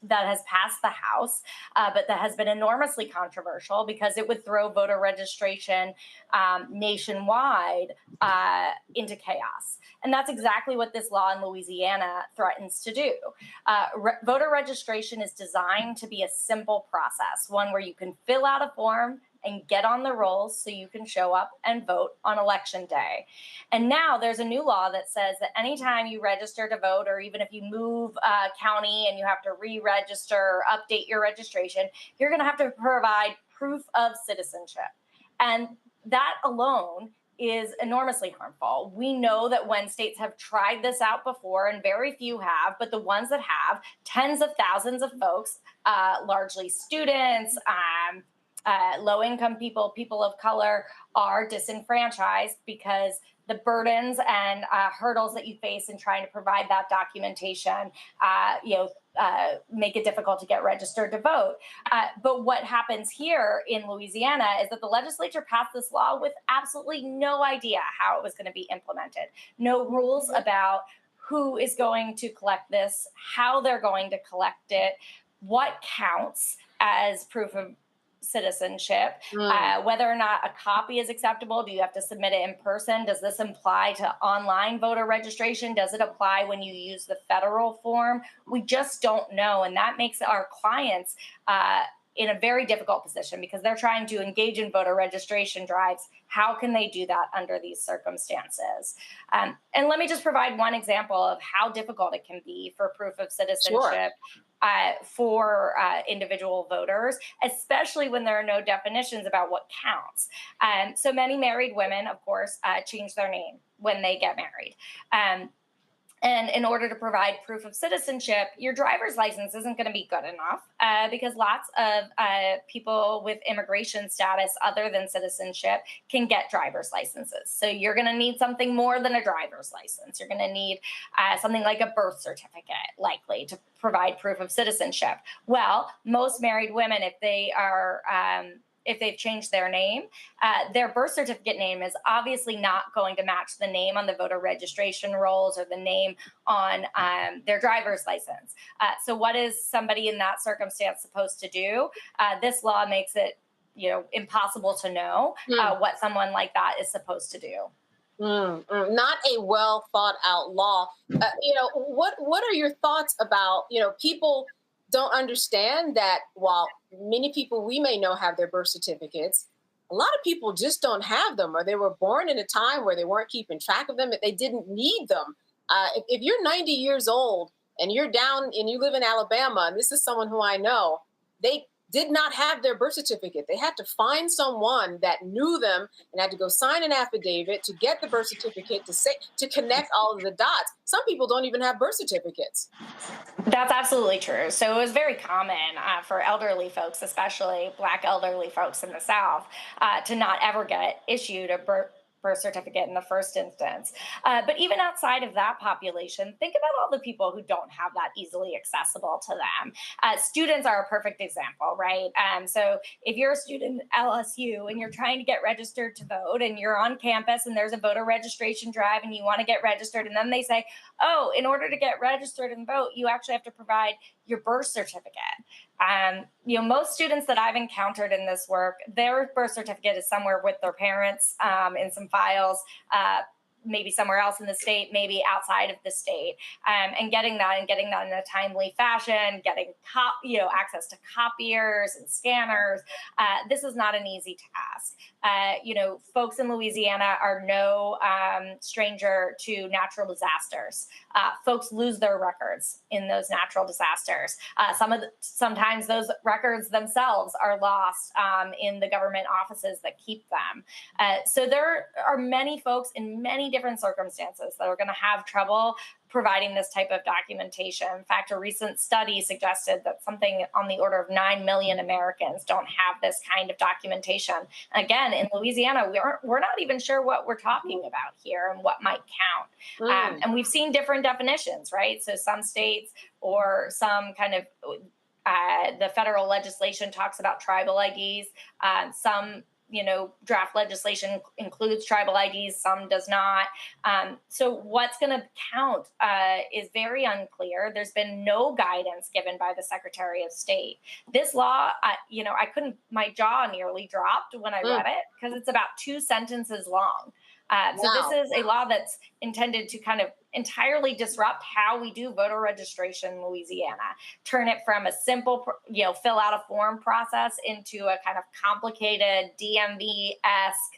that has passed the House, but that has been enormously controversial because it would throw voter registration nationwide into chaos. And that's exactly what this law in Louisiana threatens to do. Voter registration is designed to be a simple process, one where you can fill out a form and get on the rolls so you can show up and vote on election day. And now there's a new law that says that anytime you register to vote, or even if you move county and you have to re-register, update your registration, you're gonna have to provide proof of citizenship. And that alone is enormously harmful. We know that when states have tried this out before, and very few have, but the ones that have, tens of thousands of folks, largely students, low-income people, people of color, are disenfranchised because the burdens and hurdles that you face in trying to provide that documentation, make it difficult to get registered to vote. But what happens here in Louisiana is that the legislature passed this law with absolutely no idea how it was going to be implemented. No rules about who is going to collect this, how they're going to collect it, what counts as proof of citizenship, whether or not a copy is acceptable. Do you have to submit it in person? Does this apply to online voter registration? Does it apply when you use the federal form? We just don't know. And that makes our clients in a very difficult position because they're trying to engage in voter registration drives. How can they do that under these circumstances? And let me just provide one example of how difficult it can be for proof of citizenship. For individual voters, especially when there are no definitions about what counts. So many married women, of course, change their name when they get married. And in order to provide proof of citizenship, your driver's license isn't going to be good enough because lots of people with immigration status other than citizenship can get driver's licenses. So you're going to need something more than a driver's license. You're going to need something like a birth certificate, likely, to provide proof of citizenship. Well, most married women, if they are if they've changed their name, their birth certificate name is obviously not going to match the name on the voter registration rolls or the name on their driver's license. So what is somebody in that circumstance supposed to do? This law makes it, impossible to know what someone like that is supposed to do. Not a well thought out law. What are your thoughts about, people don't understand that while many people we may know have their birth certificates, a lot of people just don't have them, or they were born in a time where they weren't keeping track of them, they didn't need them. If you're 90 years old and you're down and you live in Alabama, and this is someone who I know, they did not have their birth certificate. They had to find someone that knew them and had to go sign an affidavit to get the birth certificate to connect all of the dots. Some people don't even have birth certificates. That's absolutely true. So it was very common for elderly folks, especially Black elderly folks in the South, to not ever get issued a birth certificate in the first instance. But even outside of that population, think about all the people who don't have that easily accessible to them. Students are a perfect example, right? So if you're a student at LSU and you're trying to get registered to vote and you're on campus and there's a voter registration drive and you want to get registered, and then they say, oh, in order to get registered and vote, you actually have to provide your birth certificate. Most students that I've encountered in this work, their birth certificate is somewhere with their parents in some files, maybe somewhere else in the state, maybe outside of the state, and getting that in a timely fashion, getting access to copiers and scanners. This is not an easy task. Folks in Louisiana are no stranger to natural disasters. Folks lose their records in those natural disasters. Sometimes those records themselves are lost in the government offices that keep them. So there are many folks in many different circumstances that are going to have trouble providing this type of documentation. In fact, a recent study suggested that something on the order of 9 million Americans don't have this kind of documentation. Again, in Louisiana, we're not even sure what we're talking about here and what might count. And we've seen different definitions, right? So some states or some kind of the federal legislation talks about tribal IDs. Some draft legislation includes tribal IDs, some does not. So what's going to count is very unclear. There's been no guidance given by the Secretary of State. This law, my jaw nearly dropped when I read it because it's about 2 sentences long. So this is a law that's intended to kind of entirely disrupt how we do voter registration in Louisiana, turn it from a simple, fill out a form process into a kind of complicated DMV-esque,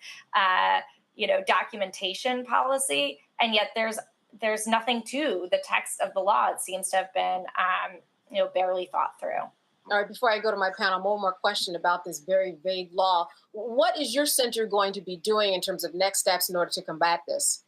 documentation policy. And yet there's nothing to the text of the law. It seems to have been, barely thought through. All right, before I go to my panel, one more question about this very vague law. What is your center going to be doing in terms of next steps in order to combat this?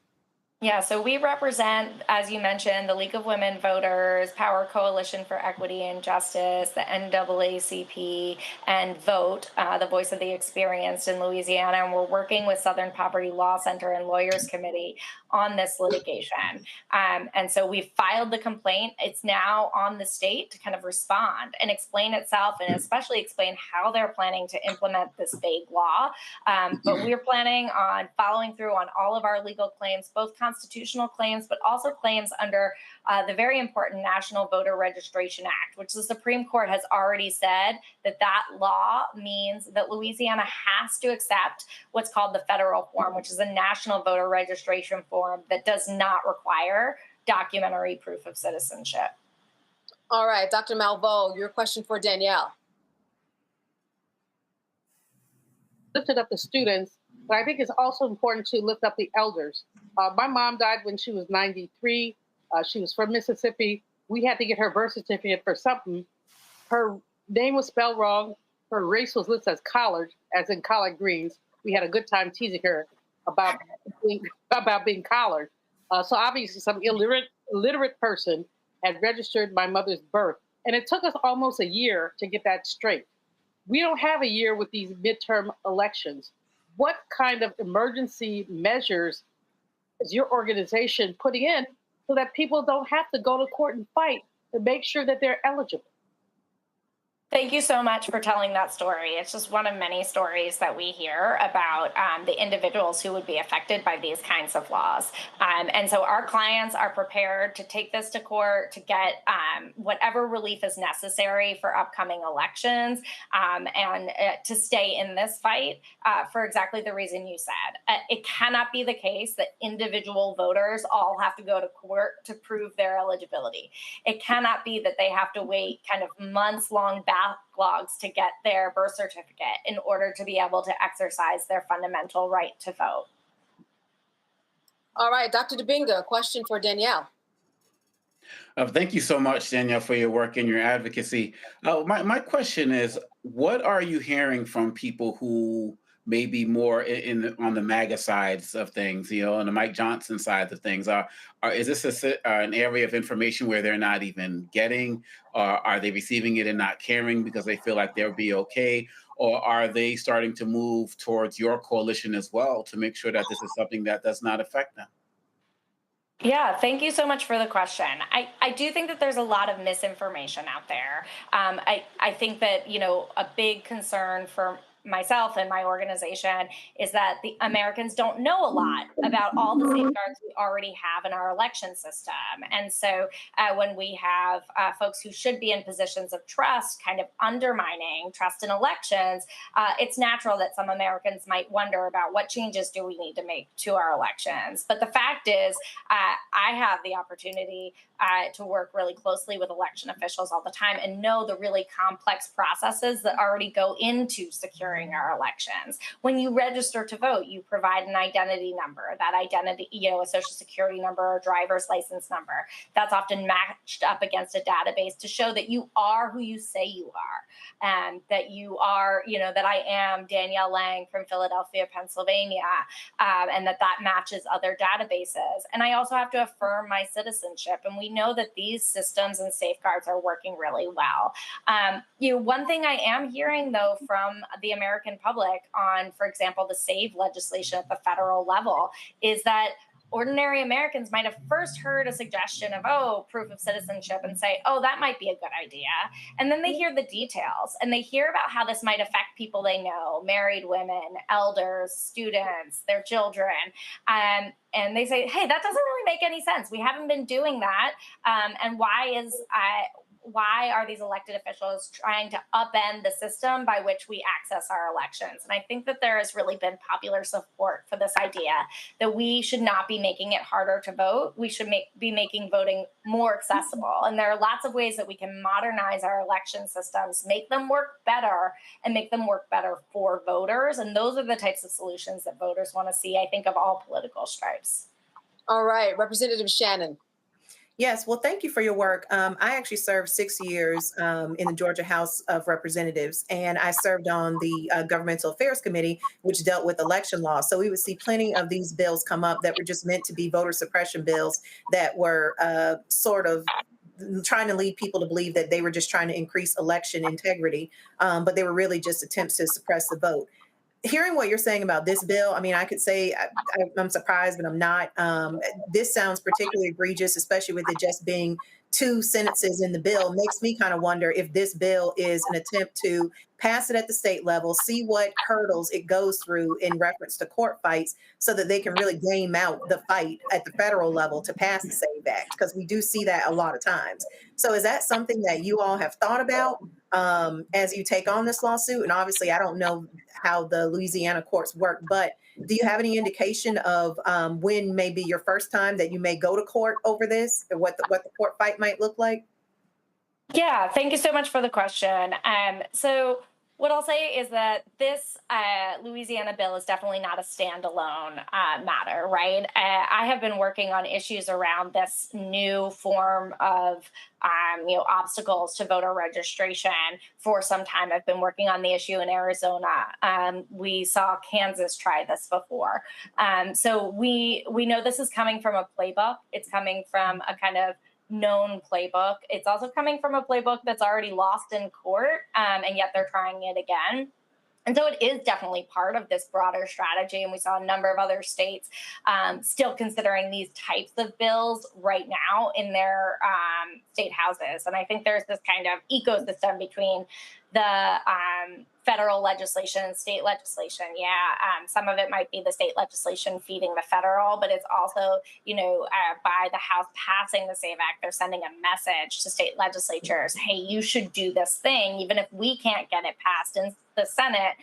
Yeah, so we represent, as you mentioned, the League of Women Voters, Power Coalition for Equity and Justice, the NAACP, and VOTE, the Voice of the Experienced in Louisiana. And we're working with Southern Poverty Law Center and Lawyers Committee on this litigation. And so we've filed the complaint. It's now on the state to kind of respond and explain itself, and especially explain how they're planning to implement this vague law. But we're planning on following through on all of our legal claims, both constitutional claims, but also claims under the very important National Voter Registration Act, which the Supreme Court has already said that law means that Louisiana has to accept what's called the federal form, which is a national voter registration form that does not require documentary proof of citizenship. All right, Dr. Malveaux, your question for Danielle. Lifted up the students, but I think it's also important to lift up the elders. My mom died when she was 93. She was from Mississippi. We had to get her birth certificate for something. Her name was spelled wrong. Her race was listed as collard, as in collard greens. We had a good time teasing her about being collard. So obviously some illiterate person had registered my mother's birth. And it took us almost a year to get that straight. We don't have a year with these midterm elections. What kind of emergency measures is your organization putting in so that people don't have to go to court and fight to make sure that they're eligible? Thank you so much for telling that story. It's just one of many stories that we hear about the individuals who would be affected by these kinds of laws. And so our clients are prepared to take this to court to get whatever relief is necessary for upcoming elections and to stay in this fight for exactly the reason you said. It cannot be the case that individual voters all have to go to court to prove their eligibility. It cannot be that they have to wait kind of months-long backlogs to get their birth certificate in order to be able to exercise their fundamental right to vote. All right, Dr. Dibinga, a question for Danielle. Thank you so much, Danielle, for your work and your advocacy. My question is, what are you hearing from people who may be more on the MAGA sides of things, on the Mike Johnson side of things? Is this an area of information where they're not even getting, or are they receiving it and not caring because they feel like they'll be okay? Or are they starting to move towards your coalition as well to make sure that this is something that does not affect them? Yeah, thank you so much for the question. I do think that there's a lot of misinformation out there. I think that, a big concern for myself and my organization is that the Americans don't know a lot about all the safeguards we already have in our election system. And so when we have folks who should be in positions of trust kind of undermining trust in elections, it's natural that some Americans might wonder about what changes do we need to make to our elections. But the fact is, I have the opportunity to work really closely with election officials all the time and know the really complex processes that already go into securing our elections. When you register to vote, you provide an identity number. That identity, a social security number or driver's license number, that's often matched up against a database to show that you are who you say you are, and that you are, that I am Danielle Lang from Philadelphia, Pennsylvania, and that matches other databases. And I also have to affirm my citizenship. And we know that these systems and safeguards are working really well. One thing I am hearing, though, from the American public on, for example, the SAVE legislation at the federal level is that ordinary Americans might have first heard a suggestion of, proof of citizenship and say, that might be a good idea. And then they hear the details and they hear about how this might affect people they know, married women, elders, students, their children. And they say, hey, that doesn't really make any sense. We haven't been doing that. And why are these elected officials trying to upend the system by which we access our elections? And I think that there has really been popular support for this idea that we should not be making it harder to vote. We should be making voting more accessible. And there are lots of ways that we can modernize our election systems, make them work better, and make them work better for voters. And those are the types of solutions that voters want to see, I think, of all political stripes. All right, Representative Shannon. Yes, well, thank you for your work. I actually served 6 years in the Georgia House of Representatives, and I served on the Governmental Affairs Committee, which dealt with election law. So we would see plenty of these bills come up that were just meant to be voter suppression bills that were sort of trying to lead people to believe that they were just trying to increase election integrity, but they were really just attempts to suppress the vote. Hearing what you're saying about this bill, I mean, I could say I'm surprised, but I'm not. This sounds particularly egregious, especially with it just being 2 sentences in the bill. Makes me kind of wonder if this bill is an attempt to pass it at the state level, see what hurdles it goes through in reference to court fights so that they can really game out the fight at the federal level to pass the SAVE Act, because we do see that a lot of times. So is that something that you all have thought about as you take on this lawsuit? And obviously, I don't know how the Louisiana courts work, but do you have any indication of when may be your first time that you may go to court over this, or what the court fight might look like? Yeah, thank you so much for the question. So what I'll say is that this Louisiana bill is definitely not a standalone matter, right? I have been working on issues around this new form of obstacles to voter registration for some time. I've been working on the issue in Arizona. We saw Kansas try this before. So we know this is coming from a playbook. It's coming from a kind of known playbook. It's also coming from a playbook that's already lost in court, and yet they're trying it again. And so it is definitely part of this broader strategy. And we saw a number of other states still considering these types of bills right now in their state houses. And I think there's this kind of ecosystem between the federal legislation and state legislation. Some of it might be the state legislation feeding the federal, but it's also, by the House passing the SAVE Act, they're sending a message to state legislatures, hey, you should do this thing, even if we can't get it passed in the Senate,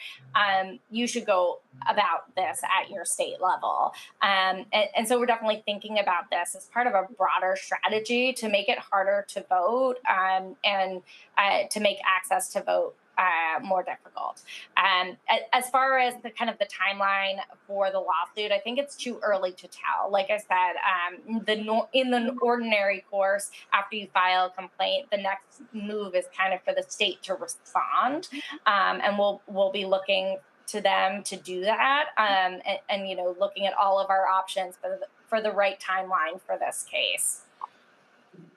you should go about this at your state level. And so we're definitely thinking about this as part of a broader strategy to make it harder to vote and to make access to vote more difficult. As far as the kind of the timeline for the lawsuit, I think it's too early to tell. Like I said, in the ordinary course, after you file a complaint, the next move is kind of for the state to respond, and we'll be looking to them to do that, and looking at all of our options for the right timeline for this case.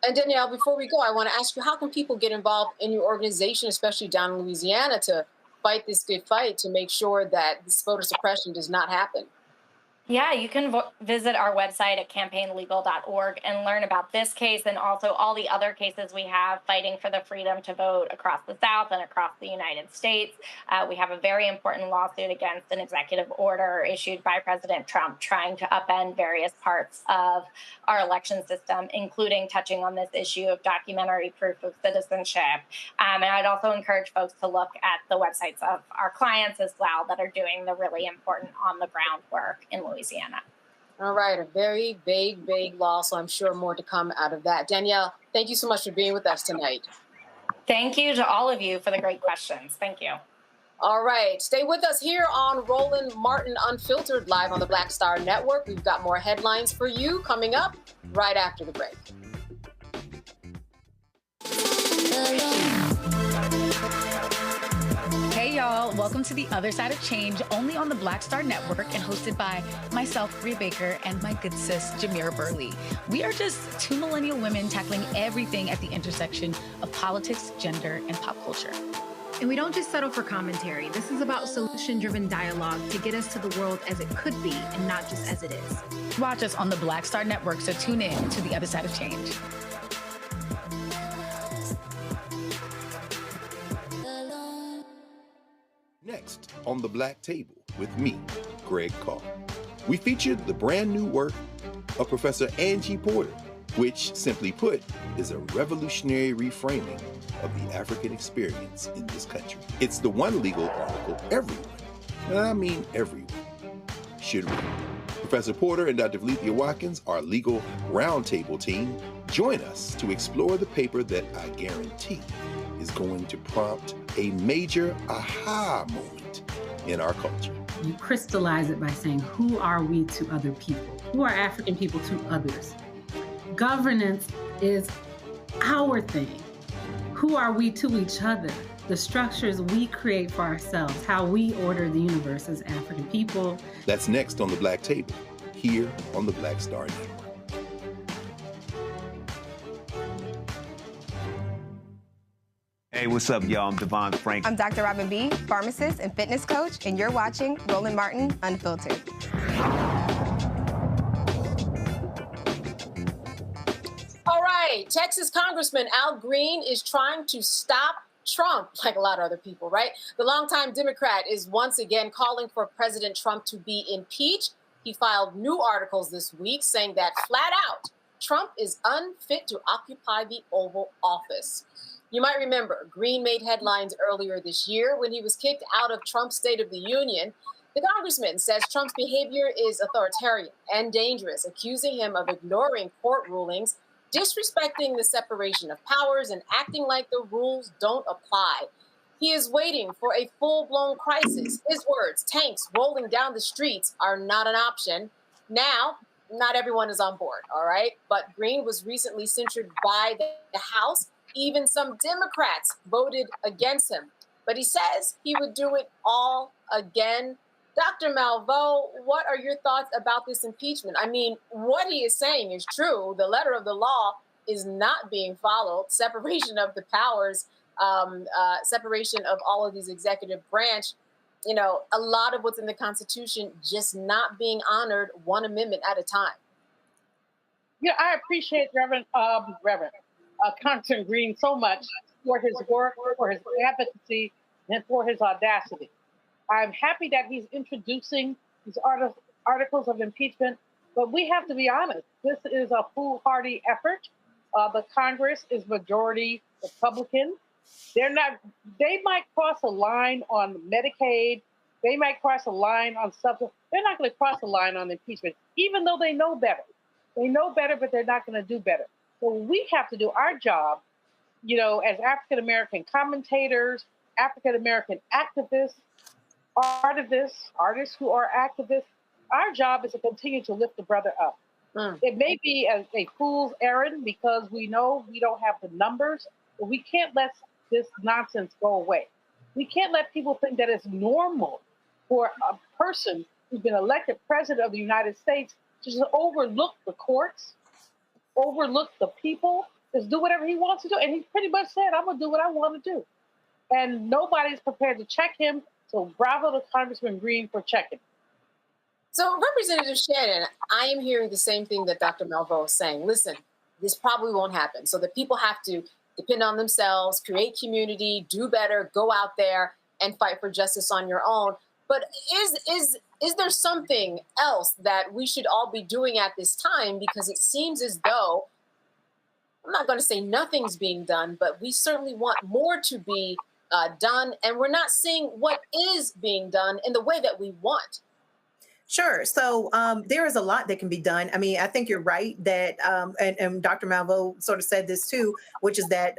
And Danielle, before we go, I want to ask you, how can people get involved in your organization, especially down in Louisiana, to fight this good fight to make sure that this voter suppression does not happen? Yeah, you can visit our website at campaignlegal.org and learn about this case and also all the other cases we have fighting for the freedom to vote across the South and across the United States. We have a very important lawsuit against an executive order issued by President Trump trying to upend various parts of our election system, including touching on this issue of documentary proof of citizenship. And I'd also encourage folks to look at the websites of our clients as well that are doing the really important on-the-ground work in Louisiana. All right, a very big law, so I'm sure more to come out of that. Danielle, thank you so much for being with us tonight. Thank you to all of you for the great questions. Thank you. All right, stay with us here on Roland Martin Unfiltered, live on the Black Star Network. We've got more headlines for you coming up right after the break. Hey y'all, welcome to The Other Side of Change, only on the Black Star Network and hosted by myself, Rhea Baker, and my good sis, Jamira Burley. We are just two millennial women tackling everything at the intersection of politics, gender, and pop culture. And we don't just settle for commentary. This is about solution-driven dialogue to get us to the world as it could be and not just as it is. Watch us on the Black Star Network, so tune in to The Other Side of Change. Next on The Black Table with me, Greg Carr. We featured the brand new work of Professor Angie Porter, which, simply put, is a revolutionary reframing of the African experience in this country. It's the one legal article everyone, and I mean everyone, should read. Professor Porter and Dr. Valencia Watkins, our legal roundtable team, join us to explore the paper that I guarantee is going to prompt a major aha moment in our culture. You crystallize it by saying, who are we to other people? Who are African people to others? Governance is our thing. Who are we to each other? The structures we create for ourselves, how we order the universe as African people. That's next on The Black Table, here on the Black Star Network. Hey, what's up, y'all? I'm Devon Frank. I'm Dr. Robin B., pharmacist and fitness coach, and you're watching Roland Martin Unfiltered. All right, Texas Congressman Al Green is trying to stop Trump, like a lot of other people, right? The longtime Democrat is once again calling for President Trump to be impeached. He filed new articles this week saying that flat out, Trump is unfit to occupy the Oval Office. You might remember, Green made headlines earlier this year when he was kicked out of Trump's State of the Union. The congressman says Trump's behavior is authoritarian and dangerous, accusing him of ignoring court rulings, disrespecting the separation of powers, and acting like the rules don't apply. He is waiting for a full-blown crisis. His words, tanks rolling down the streets are not an option. Now, not everyone is on board, all right? But Green was recently censured by the House. Even some Democrats voted against him. But he says he would do it all again. Dr. Malveaux, what are your thoughts about this impeachment? I mean, what he is saying is true. The letter of the law is not being followed. Separation of the powers, separation of all of these executive branch, you know, a lot of what's in the Constitution just not being honored one amendment at a time. Yeah, I appreciate Congressman Green so much for his work, for his advocacy, and for his audacity. I'm happy that he's introducing these articles of impeachment, but we have to be honest. This is a foolhardy effort. The Congress is majority Republican. They might cross a line on Medicaid. They might cross a line on substance. They're not going to cross a line on impeachment, even though they know better. They know better, but they're not going to do better. So we have to do our job, as African-American commentators, African-American activists, artists who are activists. Our job is to continue to lift the brother up. It may be a fool's errand because we know we don't have the numbers, but we can't let this nonsense go away. We can't let people think that it's normal for a person who's been elected president of the United States to just overlook the courts, overlook the people, just do whatever he wants to do. And he pretty much said, I'm going to do what I want to do. And nobody's prepared to check him. So bravo to Congressman Green for checking. So, Representative Shannon, I am hearing the same thing that Dr. Malveaux is saying. Listen, this probably won't happen. So the people have to depend on themselves, create community, do better, go out there and fight for justice on your own. But is there something else that we should all be doing at this time? Because it seems as though, I'm not going to say nothing's being done, but we certainly want more to be done. And we're not seeing what is being done in the way that we want. Sure. So there is a lot that can be done. I mean, I think you're right that, and Dr. Malveaux sort of said this too, which is that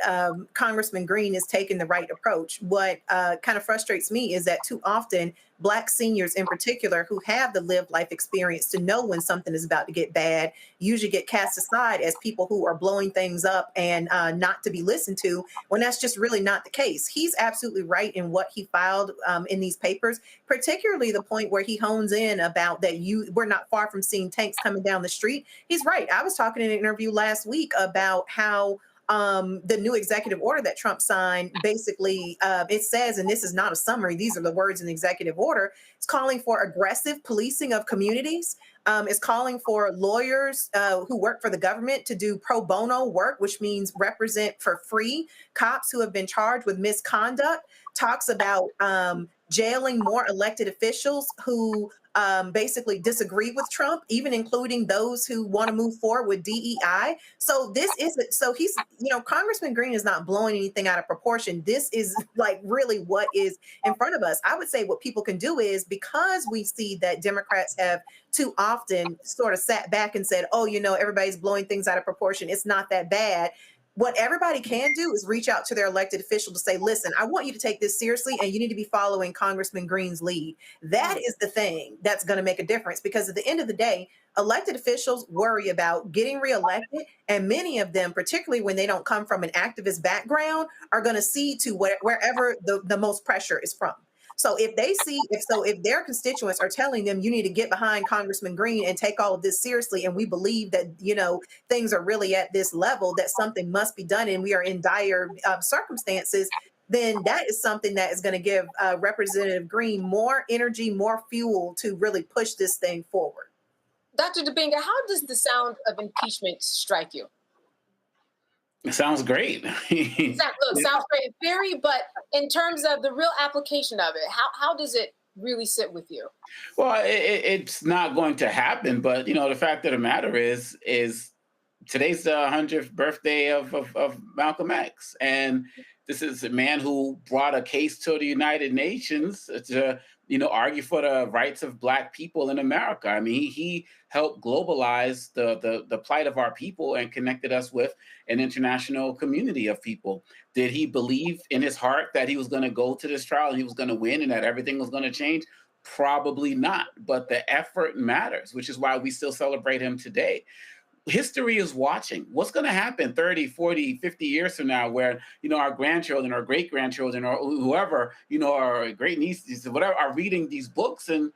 Congressman Green is taking the right approach. What kind of frustrates me is that too often Black seniors in particular who have the lived life experience to know when something is about to get bad usually get cast aside as people who are blowing things up and not to be listened to, when that's just really not the case. He's absolutely right in what he filed in these papers, particularly the point where he hones in about that we're not far from seeing tanks coming down the street. He's right. I was talking in an interview last week about how the new executive order that Trump signed, basically, it says, and this is not a summary, these are the words in the executive order, it's calling for aggressive policing of communities. It's calling for lawyers who work for the government to do pro bono work, which means represent for free cops who have been charged with misconduct. Talks about jailing more elected officials who basically disagree with Trump, even including those who want to move forward with DEI. So this isn't, so he's, Congressman Green is not blowing anything out of proportion. This is like really what is in front of us. I would say what people can do is, because we see that Democrats have too often sort of sat back and said, oh, everybody's blowing things out of proportion, it's not that bad. What everybody can do is reach out to their elected official to say, listen, I want you to take this seriously and you need to be following Congressman Green's lead. That is the thing that's going to make a difference, because at the end of the day, elected officials worry about getting reelected, and many of them, particularly when they don't come from an activist background, are going to see to wherever the most pressure is from. So if they see, if their constituents are telling them you need to get behind Congressman Green and take all of this seriously, and we believe that, things are really at this level, that something must be done and we are in dire circumstances, then that is something that is going to give Representative Green more energy, more fuel to really push this thing forward. Dr. Dibinga, how does the sound of impeachment strike you? It sounds great. Sounds great, very, but in terms of the real application of it, how does it really sit with you? Well, it's not going to happen, but the fact of the matter is today's the 100th birthday of Malcolm X, and this is a man who brought a case to the United Nations to argue for the rights of Black people in America. I mean, he helped globalize the plight of our people and connected us with an international community of people. Did he believe in his heart that he was going to go to this trial and he was going to win and that everything was going to change? Probably not, but the effort matters, which is why we still celebrate him today. History is watching. What's going to happen 30, 40, 50 years from now, where, our grandchildren or great-grandchildren or whoever, our great nieces, whatever, are reading these books and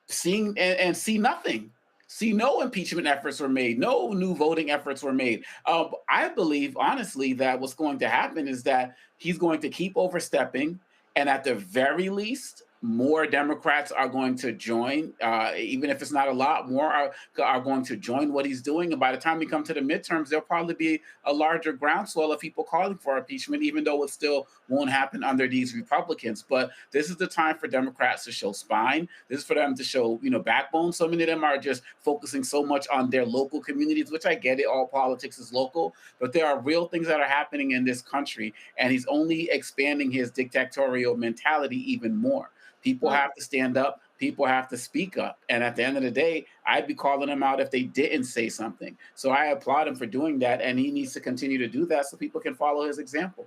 seeing and see nothing. See no impeachment efforts were made. No new voting efforts were made. I believe, honestly, that what's going to happen is that he's going to keep overstepping. And at the very least, more Democrats are going to join, even if it's not a lot, more are going to join what he's doing. And by the time we come to the midterms, there'll probably be a larger groundswell of people calling for impeachment, even though it still won't happen under these Republicans. But this is the time for Democrats to show spine. This is for them to show, backbone. So many of them are just focusing so much on their local communities, which I get it. All politics is local, but there are real things that are happening in this country, and he's only expanding his dictatorial mentality even more. People have to stand up. People have to speak up. And at the end of the day, I'd be calling them out if they didn't say something. So I applaud him for doing that, and he needs to continue to do that so people can follow his example.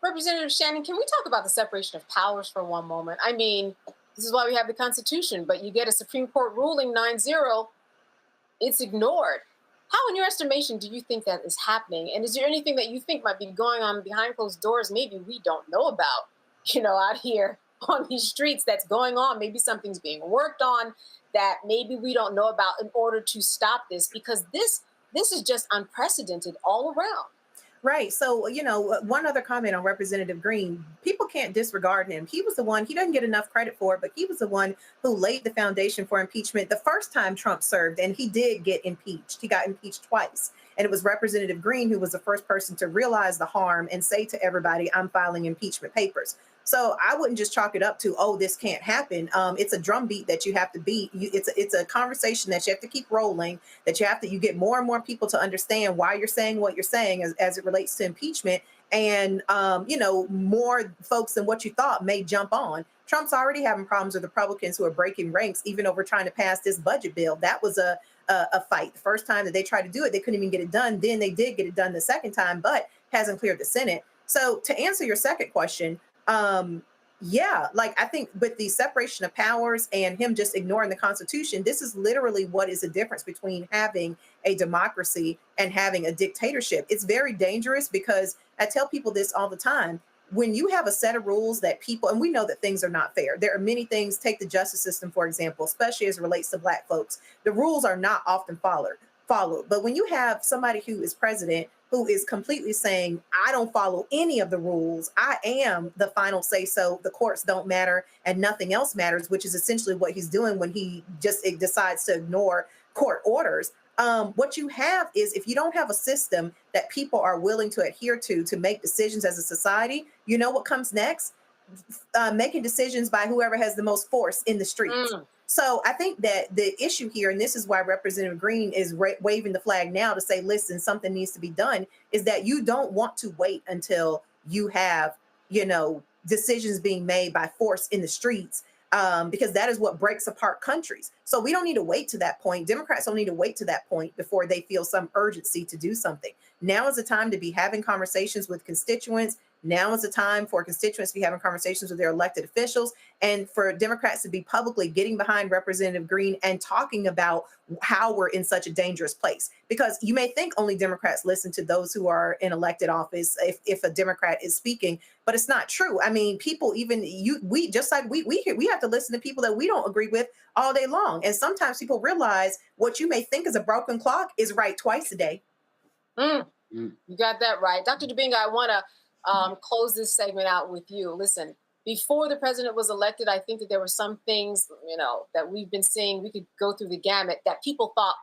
Representative Shannon, can we talk about the separation of powers for one moment? I mean, this is why we have the Constitution, but you get a Supreme Court ruling 9-0, it's ignored. How, in your estimation, do you think that is happening? And is there anything that you think might be going on behind closed doors maybe we don't know about, out here on these streets that's going on? Maybe something's being worked on that maybe we don't know about in order to stop this, because this is just unprecedented all around. Right. So, one other comment on Representative Green, people can't disregard him. He was the one, he doesn't get enough credit for it, but he was the one who laid the foundation for impeachment the first time Trump served, and he did get impeached. He got impeached twice. And it was Representative Green who was the first person to realize the harm and say to everybody, I'm filing impeachment papers. So I wouldn't just chalk it up to, oh, this can't happen. It's a drumbeat that you have to beat. It's a conversation that you have to keep rolling, that you get more and more people to understand why you're saying what you're saying as it relates to impeachment. And, more folks than what you thought may jump on. Trump's already having problems with Republicans who are breaking ranks, even over trying to pass this budget bill. That was a fight. The first time that they tried to do it, they couldn't even get it done. Then they did get it done the second time, but hasn't cleared the Senate. So to answer your second question, I think with the separation of powers and him just ignoring the Constitution, this is literally what is the difference between having a democracy and having a dictatorship. It's very dangerous because I tell people this all the time. When you have a set of rules that people, and we know that things are not fair. There are many things, take the justice system, for example, especially as it relates to Black folks. The rules are not often followed. But when you have somebody who is president who is completely saying, I don't follow any of the rules, I am the final say so, the courts don't matter and nothing else matters, which is essentially what he's doing when he just decides to ignore court orders. What you have is, if you don't have a system that people are willing to adhere to make decisions as a society, you know what comes next? Making decisions by whoever has the most force in the streets. So I think that the issue here, and this is why Representative Green is waving the flag now to say, listen, something needs to be done, is that you don't want to wait until you have, decisions being made by force in the streets, because that is what breaks apart countries. So we don't need to wait to that point. Democrats don't need to wait to that point before they feel some urgency to do something. Now is the time to be having conversations with constituents. Now is the time for constituents to be having conversations with their elected officials, and for Democrats to be publicly getting behind Representative Green and talking about how we're in such a dangerous place. Because you may think only Democrats listen to those who are in elected office if a Democrat is speaking, but it's not true. I mean, people, even we have to listen to people that we don't agree with all day long. And sometimes people realize what you may think is a broken clock is right twice a day. You got that right. Dr. Dubinga, I want to close this segment out with you. Listen, before the president was elected, I think that there were some things, that we've been seeing, we could go through the gamut, that people thought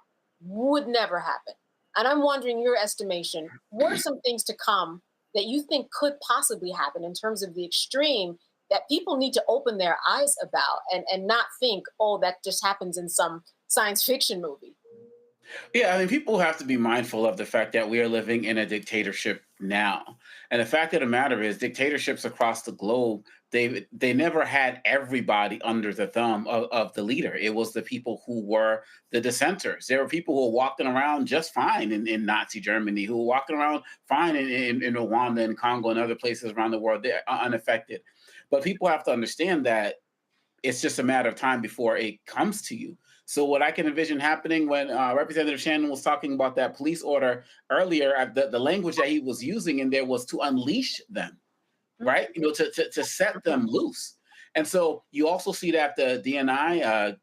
would never happen. And I'm wondering, your estimation, what are some things to come that you think could possibly happen in terms of the extreme that people need to open their eyes about and not think, oh, that just happens in some science fiction movie? Yeah, I mean, people have to be mindful of the fact that we are living in a dictatorship now. And the fact of the matter is, dictatorships across the globe, they never had everybody under the thumb of the leader. It was the people who were the dissenters. There were people who were walking around just fine in Nazi Germany, who were walking around fine in Rwanda and Congo and other places around the world. They're unaffected. But people have to understand that it's just a matter of time before it comes to you. So what I can envision happening when Representative Shannon was talking about that police order earlier, the language that he was using in there was to unleash them, right? To set them loose. And so you also see that the DNI,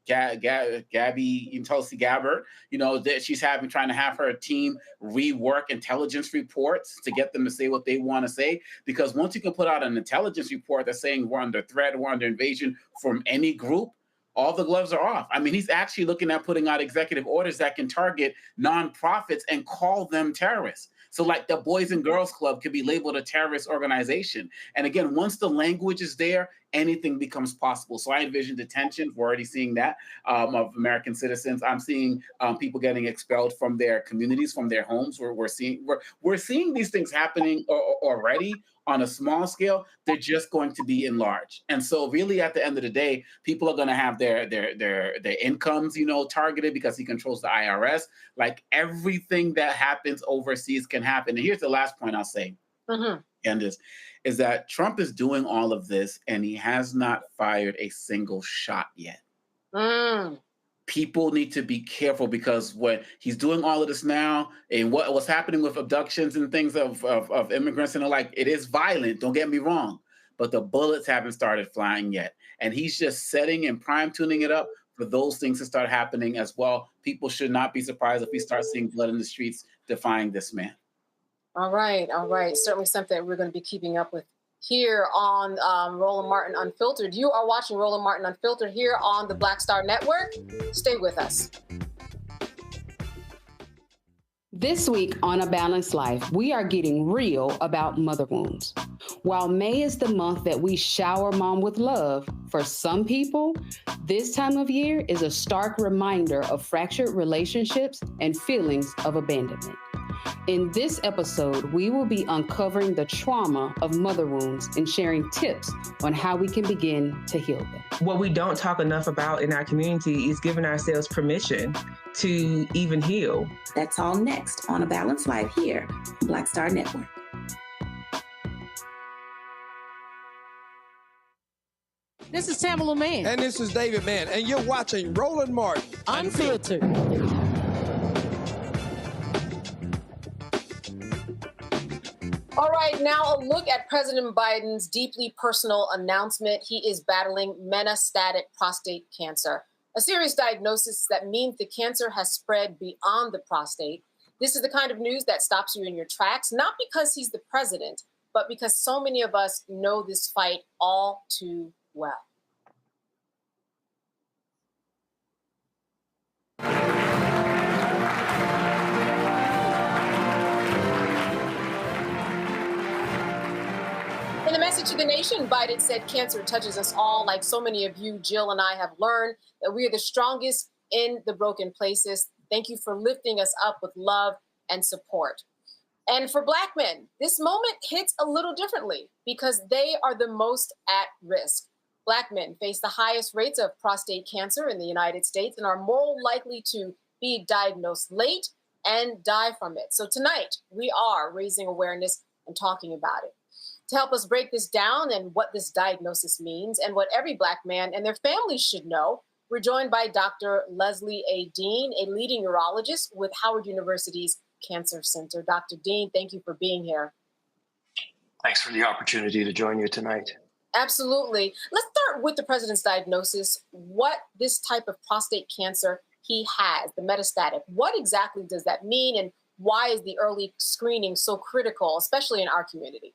Gabby Tulsi Gabbard, that she's trying to have her team rework intelligence reports to get them to say what they want to say. Because once you can put out an intelligence report that's saying we're under threat, we're under invasion from any group, all the gloves are off. I mean, he's actually looking at putting out executive orders that can target nonprofits and call them terrorists. So like the Boys and Girls Club could be labeled a terrorist organization. And again, once the language is there, anything becomes possible. So I envision detention. We're already seeing that of American citizens. I'm seeing people getting expelled from their communities, from their homes. We're seeing these things happening already on a small scale. They're just going to be enlarged. And so really at the end of the day, people are going to have their incomes, targeted because he controls the IRS. Like everything that happens overseas can happen. And here's the last point I'll say. Candace, is that Trump is doing all of this and he has not fired a single shot yet. People need to be careful because when he's doing all of this now and what's happening with abductions and things of immigrants and the like, it is violent, don't get me wrong, but the bullets haven't started flying yet. And he's just setting and prime tuning it up for those things to start happening as well. People should not be surprised if we start seeing blood in the streets defying this man. All right. Certainly something that we're going to be keeping up with here on Roland Martin Unfiltered. You are watching Roland Martin Unfiltered here on the Black Star Network. Stay with us. This week on A Balanced Life, we are getting real about mother wounds. While May is the month that we shower mom with love, for some people, this time of year is a stark reminder of fractured relationships and feelings of abandonment. In this episode, we will be uncovering the trauma of mother wounds and sharing tips on how we can begin to heal them. What we don't talk enough about in our community is giving ourselves permission to even heal. That's all next on A Balanced Life here, Black Star Network. This is Tamala Mann. And this is David Mann. And you're watching Roland Martin Unfiltered. All right, now a look at President Biden's deeply personal announcement. He is battling metastatic prostate cancer, a serious diagnosis that means the cancer has spread beyond the prostate. This is the kind of news that stops you in your tracks, not because he's the president, but because so many of us know this fight all too well. In the message to the nation, Biden said cancer touches us all. Like so many of you, Jill and I have learned that we are the strongest in the broken places. Thank you for lifting us up with love and support. And for Black men, this moment hits a little differently because they are the most at risk. Black men face the highest rates of prostate cancer in the United States and are more likely to be diagnosed late and die from it. So tonight, we are raising awareness and talking about it. To help us break this down and what this diagnosis means and what every Black man and their families should know, we're joined by Dr. Leslie A. Dean, a leading urologist with Howard University's Cancer Center. Dr. Dean, thank you for being here. Thanks for the opportunity to join you tonight. Absolutely. Let's start with the president's diagnosis. What this type of prostate cancer he has, the metastatic, what exactly does that mean and why is the early screening so critical, especially in our community?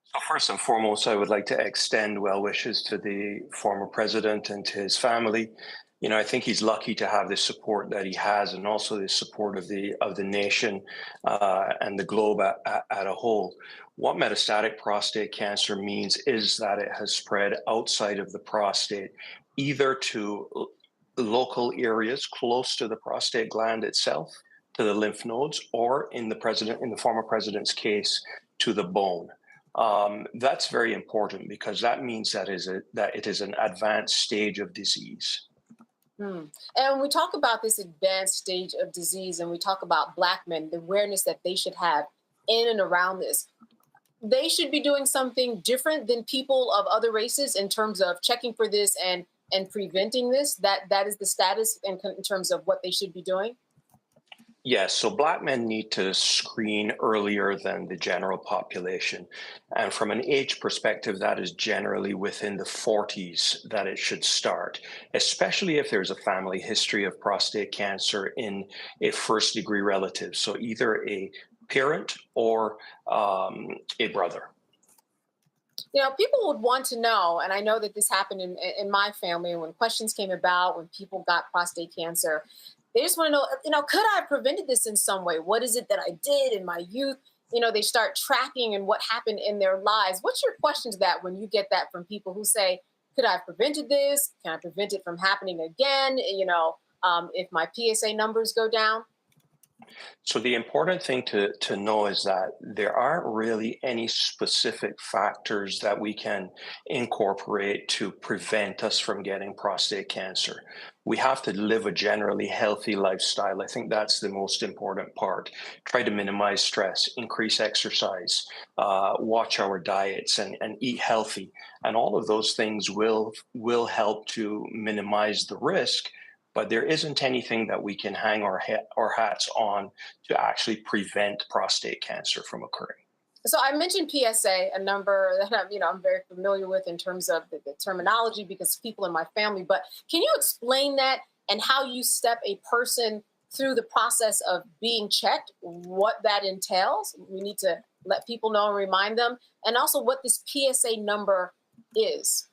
So first and foremost, I would like to extend well wishes to the former president and to his family. You know, I think he's lucky to have the support that he has and also the support of the nation and the globe at a whole. What metastatic prostate cancer means is that it has spread outside of the prostate, either to local areas close to the prostate gland itself, to the lymph nodes, or in the former president's case, to the bone. That's very important because that means that it is an advanced stage of disease. And when we talk about this advanced stage of disease and we talk about Black men, the awareness that they should have in and around this, they should be doing something different than people of other races in terms of checking for this and preventing this. That is the status in terms of what they should be doing. Yes, so Black men need to screen earlier than the general population. And from an age perspective, that is generally within the 40s that it should start, especially if there's a family history of prostate cancer in a first degree relative. So either a parent or a brother. People would want to know, and I know that this happened in my family when questions came about, when people got prostate cancer. They just want to know, could I have prevented this in some way? What is it that I did in my youth? They start tracking and what happened in their lives. What's your question to that when you get that from people who say, could I have prevented this? Can I prevent it from happening again? If my PSA numbers go down? So the important thing to know is that there aren't really any specific factors that we can incorporate to prevent us from getting prostate cancer. We have to live a generally healthy lifestyle. I think that's the most important part. Try to minimize stress, increase exercise, watch our diets, and eat healthy. And all of those things will help to minimize the risk. But there isn't anything that we can hang our hats on to actually prevent prostate cancer from occurring. So I mentioned PSA, a number that I'm very familiar with in terms of the terminology because people in my family. But can you explain that and how you step a person through the process of being checked, what that entails? We need to let people know and remind them, and also what this PSA number is.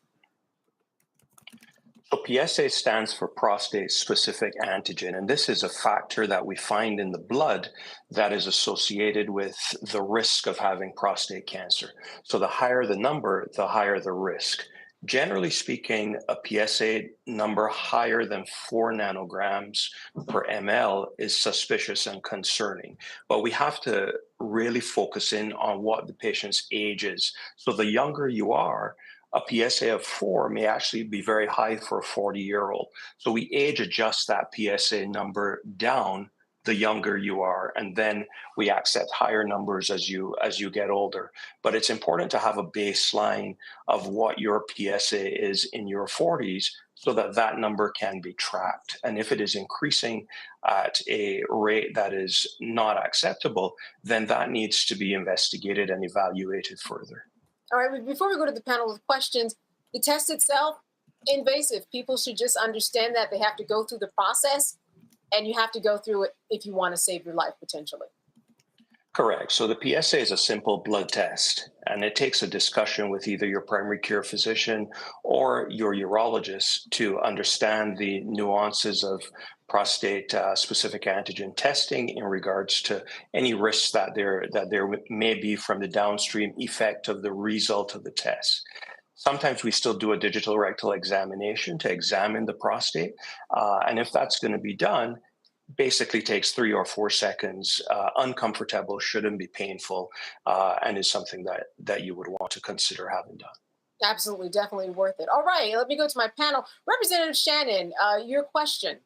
So PSA stands for prostate-specific antigen, and this is a factor that we find in the blood that is associated with the risk of having prostate cancer. So the higher the number, the higher the risk. Generally speaking, a PSA number higher than 4 nanograms per ml is suspicious and concerning, but we have to really focus in on what the patient's age is. So the younger you are, a PSA of 4 may actually be very high for a 40-year-old. So we age adjust that PSA number down the younger you are, and then we accept higher numbers as you get older. But it's important to have a baseline of what your PSA is in your 40s so that that number can be tracked. And if it is increasing at a rate that is not acceptable, then that needs to be investigated and evaluated further. All right, before we go to the panel with questions, the test itself, invasive. People should just understand that they have to go through the process, and you have to go through it if you want to save your life potentially. Correct. So the PSA is a simple blood test, and it takes a discussion with either your primary care physician or your urologist to understand the nuances of prostate specific antigen testing in regards to any risks that there may be from the downstream effect of the result of the test. Sometimes we still do a digital rectal examination to examine the prostate, and if that's going to be done, basically takes 3 or 4 seconds, uncomfortable, shouldn't be painful, and is something that you would want to consider having done. Absolutely, definitely worth it. All right, let me go to my panel. Representative Shannon, your question.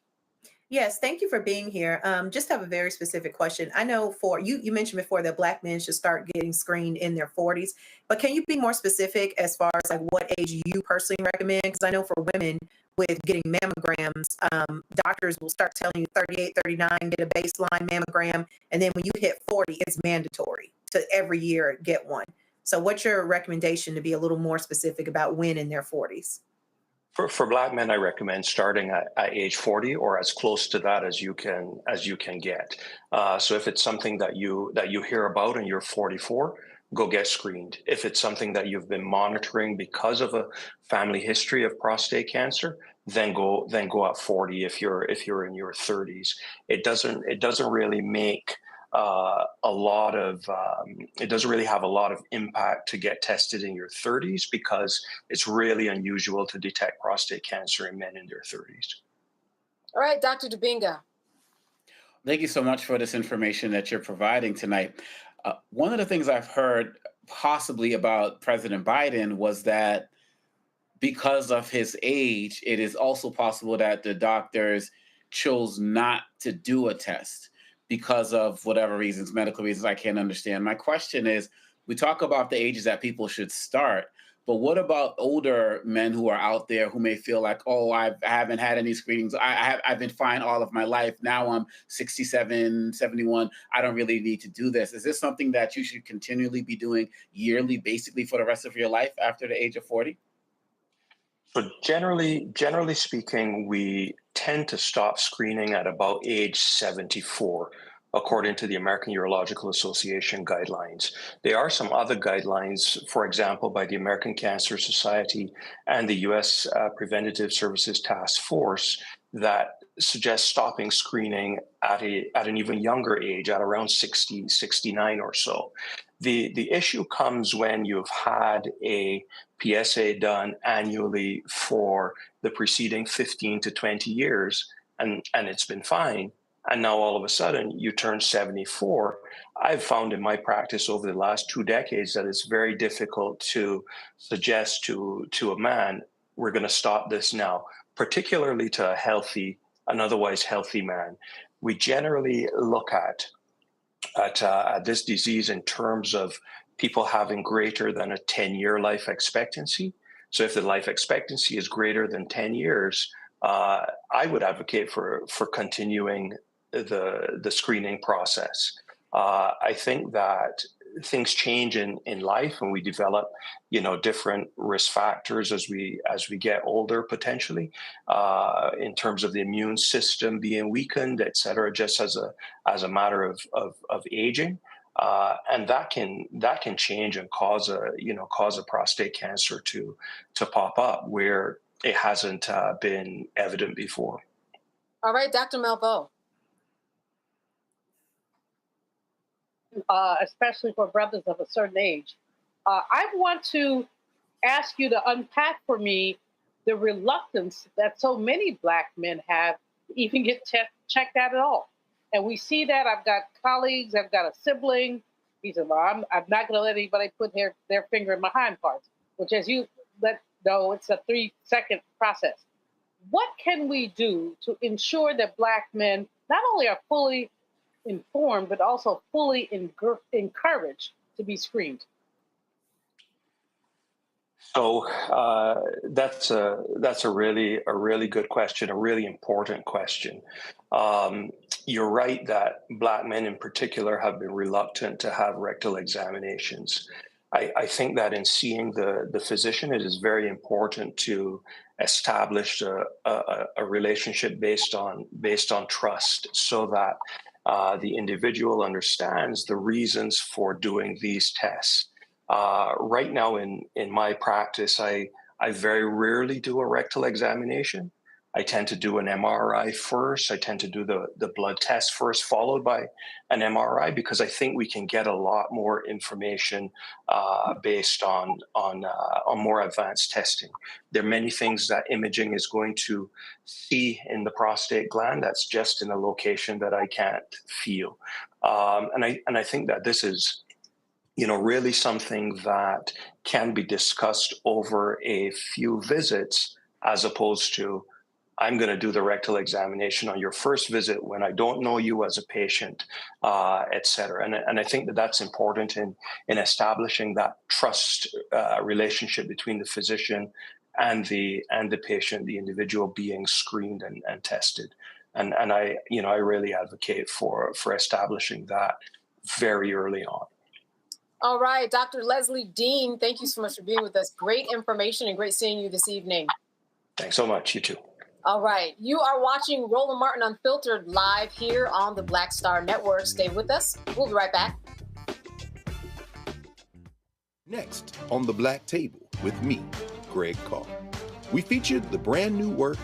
Yes, thank you for being here. Just have a very specific question. I know for you mentioned before that Black men should start getting screened in their 40s, but can you be more specific as far as like what age you personally recommend? Because I know for women with getting mammograms, doctors will start telling you 38, 39, get a baseline mammogram. And then when you hit 40, it's mandatory to every year get one. So what's your recommendation to be a little more specific about when in their 40s? For Black men, I recommend starting at age 40 or as close to that as you can get. So if it's something that you hear about and you're 44, go get screened. If it's something that you've been monitoring because of a family history of prostate cancer, then go at 40 if you're in your 30s. It doesn't really make it doesn't really have a lot of impact to get tested in your 30s because it's really unusual to detect prostate cancer in men in their 30s. All right, Dr. Dubinga. Thank you so much for this information that you're providing tonight. One of the things I've heard possibly about President Biden was that because of his age, it is also possible that the doctors chose not to do a test because of whatever reasons, medical reasons I can't understand. My question is, we talk about the ages that people should start, But what about older men who are out there who may feel like, oh, I haven't had any screenings. I've been fine all of my life. Now I'm 67, 71. I don't really need to do this. Is this something that you should continually be doing yearly, basically for the rest of your life after the age of 40? So generally speaking, we tend to stop screening at about age 74. According to the American Urological Association guidelines. There are some other guidelines, for example, by the American Cancer Society and the U.S. Preventative Services Task Force that suggest stopping screening at an even younger age, at around 60, 69 or so. The issue comes when you've had a PSA done annually for the preceding 15 to 20 years, and it's been fine. And now all of a sudden you turn 74. I've found in my practice over the last 2 decades that it's very difficult to suggest to a man, we're going to stop this now, particularly to an otherwise healthy man. We generally look at this disease in terms of people having greater than a 10-year life expectancy. So if the life expectancy is greater than 10 years, I would advocate for continuing the screening process. I think that things change in life, and we develop, different risk factors as we get older, potentially, in terms of the immune system being weakened, et cetera, just as a matter of aging. And that can change and cause a prostate cancer to pop up where it hasn't been evident before. All right, Dr. Malveaux. Especially for brothers of a certain age. I want to ask you to unpack for me the reluctance that so many Black men have to even get checked out at all. And we see that. I've got colleagues, I've got a sibling. He said, well, I'm not going to let anybody put their finger in my hind parts, which, as you know, it's a 3-second process. What can we do to ensure that Black men not only are fully informed, but also fully encouraged to be screened? So that's a really good question, a really important question. You're right that Black men in particular have been reluctant to have rectal examinations. I think that in seeing the physician, it is very important to establish a relationship based on trust, so that the individual understands the reasons for doing these tests. Right now in my practice, I very rarely do a rectal examination. I tend to do an MRI first. I tend to do the blood test first, followed by an MRI, because I think we can get a lot more information based on more advanced testing. There are many things that imaging is going to see in the prostate gland that's just in a location that I can't feel. And I think that this is, really something that can be discussed over a few visits, as opposed to, I'm going to do the rectal examination on your first visit when I don't know you as a patient, et cetera. And I think that that's important in establishing that trust relationship between the physician and the patient, the individual being screened and tested. And I really advocate for establishing that very early on. All right, Dr. Leslie Dean, thank you so much for being with us. Great information and great seeing you this evening. Thanks so much. You too. All right. You are watching Roland Martin Unfiltered live here on the Black Star Network. Stay with us. We'll be right back. Next on the Black Table with me, Greg Carr, we featured the brand new work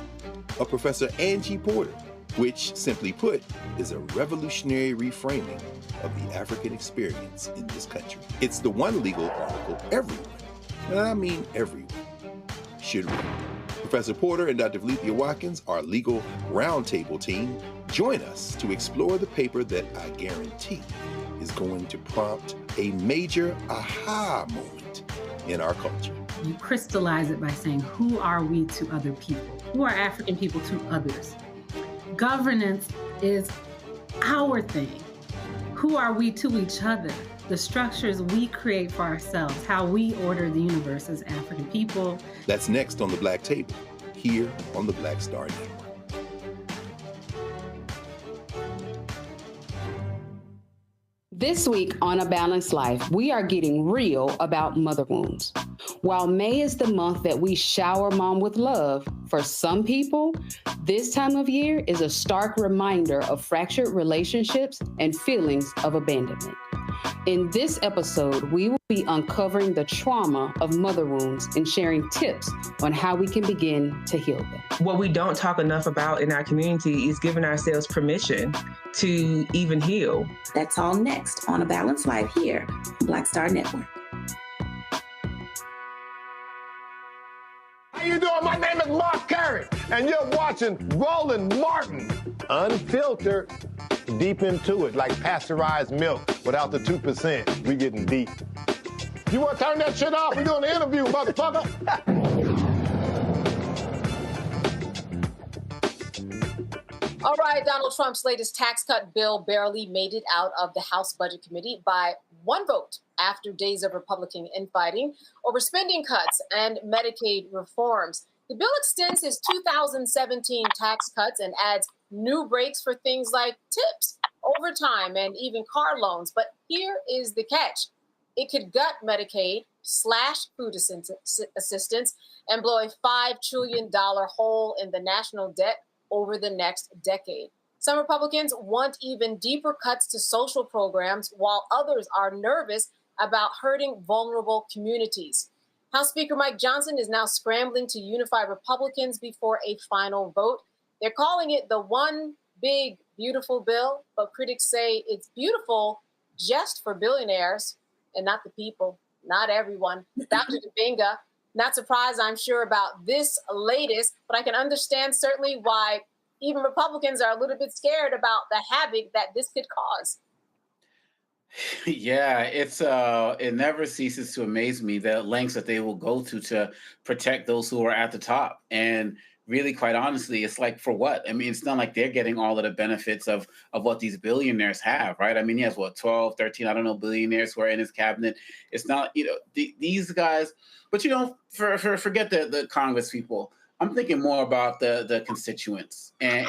of Professor Angie Porter, which, simply put, is a revolutionary reframing of the African experience in this country. It's the one legal article everyone, and I mean everyone, should read. Professor Porter and Dr. Valencia Watkins, our legal roundtable team, join us to explore the paper that I guarantee is going to prompt a major aha moment in our culture. You crystallize it by saying, who are we to other people? Who are African people to others? Governance is our thing. Who are we to each other? the structures we create for ourselves, how we order the universe as African people. That's next on the Black Table, here on the Black Star Network. This week on A Balanced Life, we are getting real about mother wounds. While May is the month that we shower mom with love, for some people, this time of year is a stark reminder of fractured relationships and feelings of abandonment. In this episode, we will be uncovering the trauma of mother wounds and sharing tips on how we can begin to heal them. What we don't talk enough about in our community is giving ourselves permission to even heal. That's all next on A Balanced Life here, Black Star Network. How you doing? My name is Mark Carey, and you're watching Roland Martin, unfiltered, deep into it, like pasteurized milk without the 2%. We getting deep. You want to turn that shit off? We're doing an interview, motherfucker. All right, Donald Trump's latest tax cut bill barely made it out of the House Budget Committee by one vote after days of Republican infighting over spending cuts and Medicaid reforms. The bill extends his 2017 tax cuts and adds new breaks for things like tips, overtime, and even car loans. But here is the catch. It could gut Medicaid, slash food assistance, and blow a $5 trillion hole in the national debt over the next decade. Some Republicans want even deeper cuts to social programs, while others are nervous about hurting vulnerable communities. House Speaker Mike Johnson is now scrambling to unify Republicans before a final vote. They're calling it the one big, beautiful bill, but critics say it's beautiful just for billionaires and not the people, not everyone. Dr. Debinga, not surprised, I'm sure, about this latest, but I can understand certainly why even Republicans are a little bit scared about the havoc that this could cause. Yeah, it never ceases to amaze me the lengths that they will go to protect those who are at the top. And really, quite honestly, it's like, for what? I mean, it's not like they're getting all of the benefits of what these billionaires have, right? I mean, he has, 12, 13, I don't know, billionaires who are in his cabinet. It's not, these guys, but forget the Congress people. I'm thinking more about the constituents and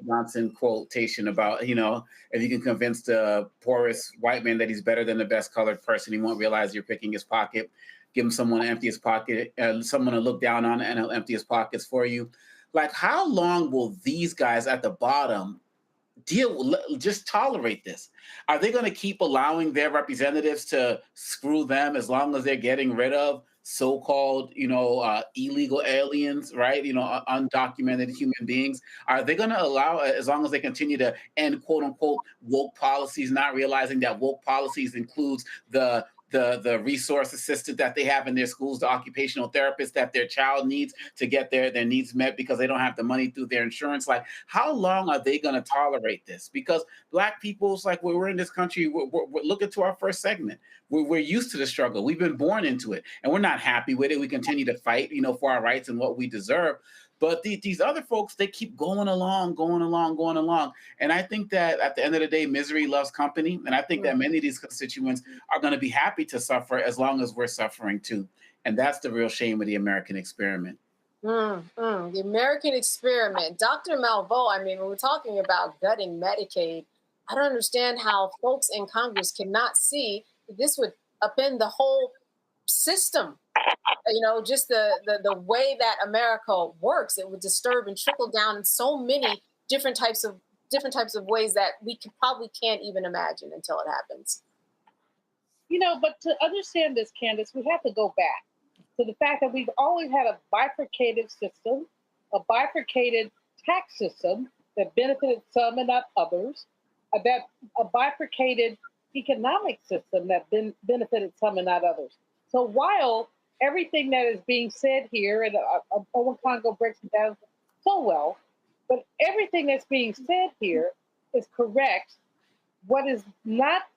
Johnson quotation about, if you can convince the poorest white man that he's better than the best colored person, he won't realize you're picking his pocket. Give him someone to empty his pocket, someone to look down on, and he'll empty his pockets for you. Like, how long will these guys at the bottom just tolerate this? Are they going to keep allowing their representatives to screw them as long as they're getting rid of so-called, illegal aliens, right? Undocumented human beings? Are they going to allow, as long as they continue to end quote unquote woke policies, not realizing that woke policies includes the resource assistant that they have in their schools, the occupational therapist that their child needs to get their needs met because they don't have the money through their insurance? Like, how long are they going to tolerate this? Because Black people's, like, we're in this country, we're looking to our first segment. We're used to the struggle. We've been born into it, and we're not happy with it. We continue to fight, for our rights and what we deserve. But these other folks, they keep going along. And I think that at the end of the day, misery loves company. And I think that many of these constituents are going to be happy to suffer as long as we're suffering too. And that's the real shame of the American experiment. The American experiment. Dr. Malveaux, I mean, when we're talking about gutting Medicaid, I don't understand how folks in Congress cannot see that this would upend the whole system. Just the way that America works, it would disturb and trickle down in so many different types of ways that we probably can't even imagine until it happens. But to understand this, Candace, we have to go back to the fact that we've always had a bifurcated system, a bifurcated tax system that benefited some and not others, a bifurcated economic system that benefited some and not others. So while everything that is being said here, and Owen Congo breaks it down so well, but everything that's being said here is correct. What is not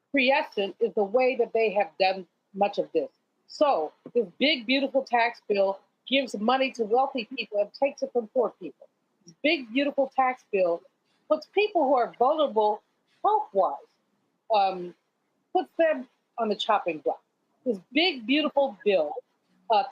quiescent is the way that they have done much of this. So this big, beautiful tax bill gives money to wealthy people and takes it from poor people. This big, beautiful tax bill puts people who are vulnerable health-wise puts them on the chopping block. This big, beautiful bill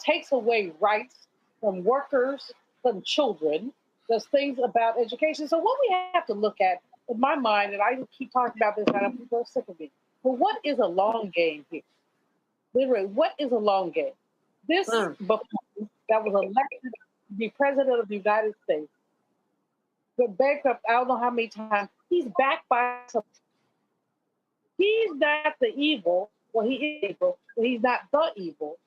takes away rights from workers, from children, does things about education. So what we have to look at, in my mind, and I keep talking about this, and people are sick of me, but what is a long game here? Literally, what is a long game? This buffoon that was elected to be president of the United States, but bankrupt, I don't know how many times, he's backed by some. He's not the evil. Well, he is evil, but he's not the evil.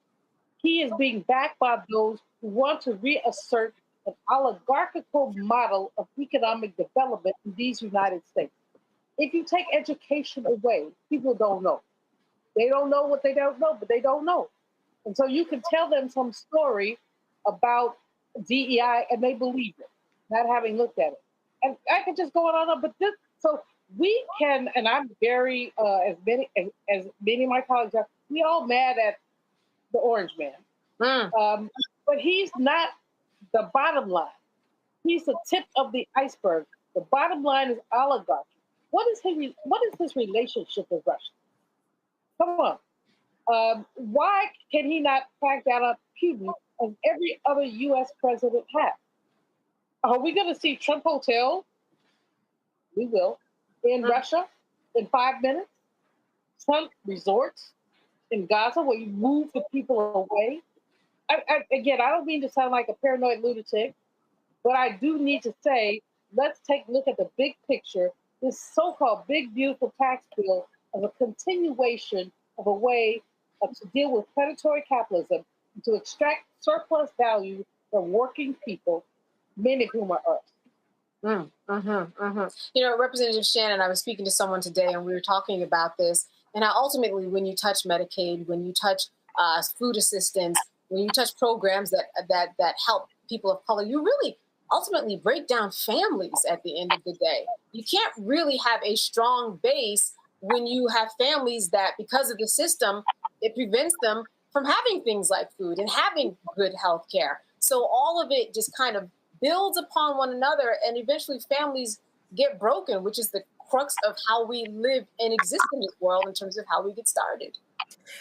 He is being backed by those who want to reassert an oligarchical model of economic development in these United States. If you take education away, people don't know. They don't know what they don't know, but they don't know. And so you can tell them some story about DEI and they believe it, not having looked at it. And I could just go on, but this, so we can, and I'm very, as many of my colleagues are, we all mad at the orange man. But he's not the bottom line. He's the tip of the iceberg. The bottom line is oligarchy. What is his relationship with Russia? Come on. Why can he not crack down on Putin as every other U.S. president has? Are we going to see Trump Hotel? We will. In Russia in 5 minutes. Trump resorts in Gaza where you move the people away. Again, I don't mean to sound like a paranoid lunatic, but I do need to say, let's take a look at the big picture. This so-called big, beautiful tax bill as a continuation of a way to deal with predatory capitalism, to extract surplus value from working people, many of whom are us. You know, Representative Shannon, I was speaking to someone today and we were talking about this. And how ultimately, when you touch Medicaid, when you touch food assistance, when you touch programs that help people of color, you really ultimately break down families at the end of the day. You can't really have a strong base when you have families that, because of the system, it prevents them from having things like food and having good health care. So all of it just kind of builds upon one another, and eventually families get broken, which is the crux of how we live and exist in this world in terms of how we get started.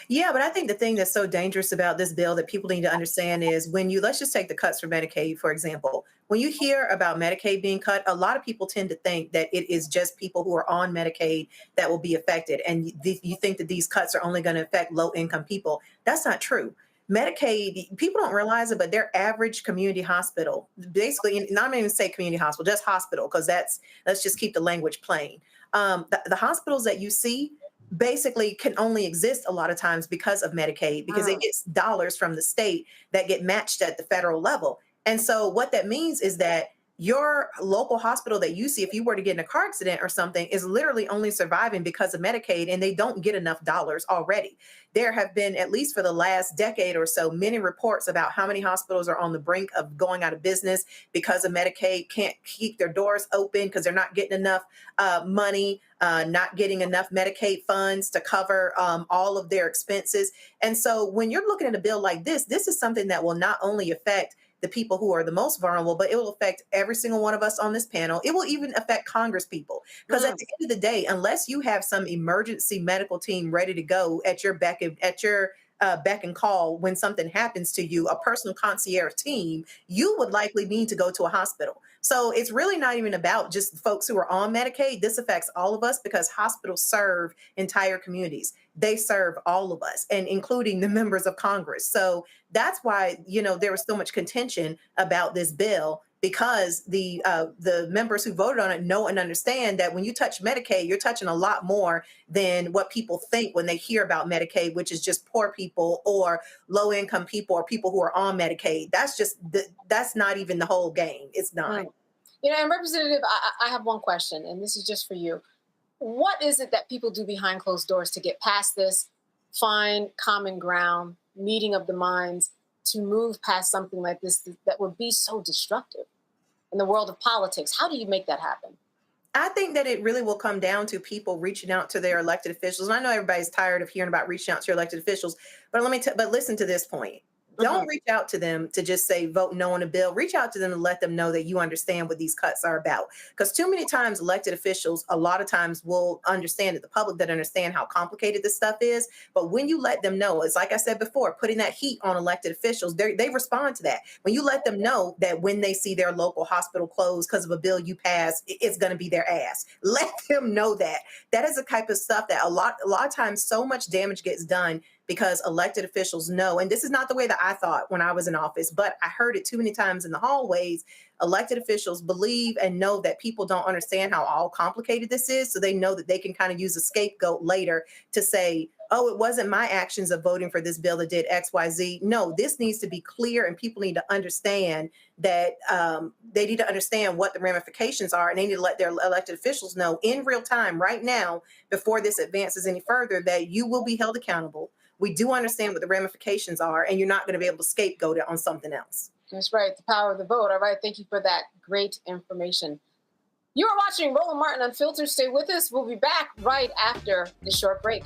Yeah, but I think the thing that's so dangerous about this bill that people need to understand is when you, let's just take the cuts for Medicaid, for example. When you hear about Medicaid being cut, a lot of people tend to think that it is just people who are on Medicaid that will be affected. And you think that these cuts are only going to affect low-income people. That's not true. Medicaid, people don't realize it, but their average community hospital, basically, not even say community hospital, just hospital, because let's just keep the language plain. The hospitals that you see basically can only exist a lot of times because of Medicaid, because it gets dollars from the state that get matched at the federal level. And so what that means is that your local hospital that you see, if you were to get in a car accident or something, is literally only surviving because of Medicaid, and they don't get enough dollars already. There have been, at least for the last decade or so, many reports about how many hospitals are on the brink of going out of business because of Medicaid, can't keep their doors open because they're not getting enough money, not getting enough Medicaid funds to cover all of their expenses. And so when you're looking at a bill like this is something that will not only affect the people who are the most vulnerable, but it will affect every single one of us on this panel. It will even affect Congress people. Because at the end of the day, unless you have some emergency medical team ready to go at your beck and call when something happens to you, a personal concierge team, you would likely need to go to a hospital. So it's really not even about just folks who are on Medicaid. This affects all of us because hospitals serve entire communities. They serve all of us, and including the members of Congress. So that's why, there was so much contention about this bill, because the members who voted on it know and understand that when you touch Medicaid, you're touching a lot more than what people think when they hear about Medicaid, which is just poor people or low income people or people who are on Medicaid. That's not even the whole game. It's not. And Representative, I have one question, and this is just for you. What is it that people do behind closed doors to get past this, find common ground, meeting of the minds, to move past something like this that would be so destructive in the world of politics? How do you make that happen? I think that it really will come down to people reaching out to their elected officials. And I know everybody's tired of hearing about reaching out to your elected officials, but but listen to this point. don't reach out to them to just say vote no on a bill. Reach out to them and let them know that you understand what these cuts are about. Because too many times elected officials, a lot of times will understand it. The public that understand how complicated this stuff is. But when you let them know, it's like I said before, putting that heat on elected officials, they respond to that. When you let them know that when they see their local hospital closed because of a bill you pass, it's going to be their ass. Let them know that. That is the type of stuff that a lot of times so much damage gets done because elected officials know, and this is not the way that I thought when I was in office, but I heard it too many times in the hallways. Elected officials believe and know that people don't understand how all complicated this is, so they know that they can kind of use a scapegoat later to say, oh, it wasn't my actions of voting for this bill that did X, Y, Z. No, this needs to be clear, and people need to understand that they need to understand what the ramifications are, and they need to let their elected officials know in real time right now, before this advances any further, that you will be held accountable. We do understand what the ramifications are, and you're not going to be able to scapegoat it on something else. That's right. The power of the vote. All right. Thank you for that great information. You are watching Roland Martin Unfiltered. Stay with us. We'll be back right after this short break.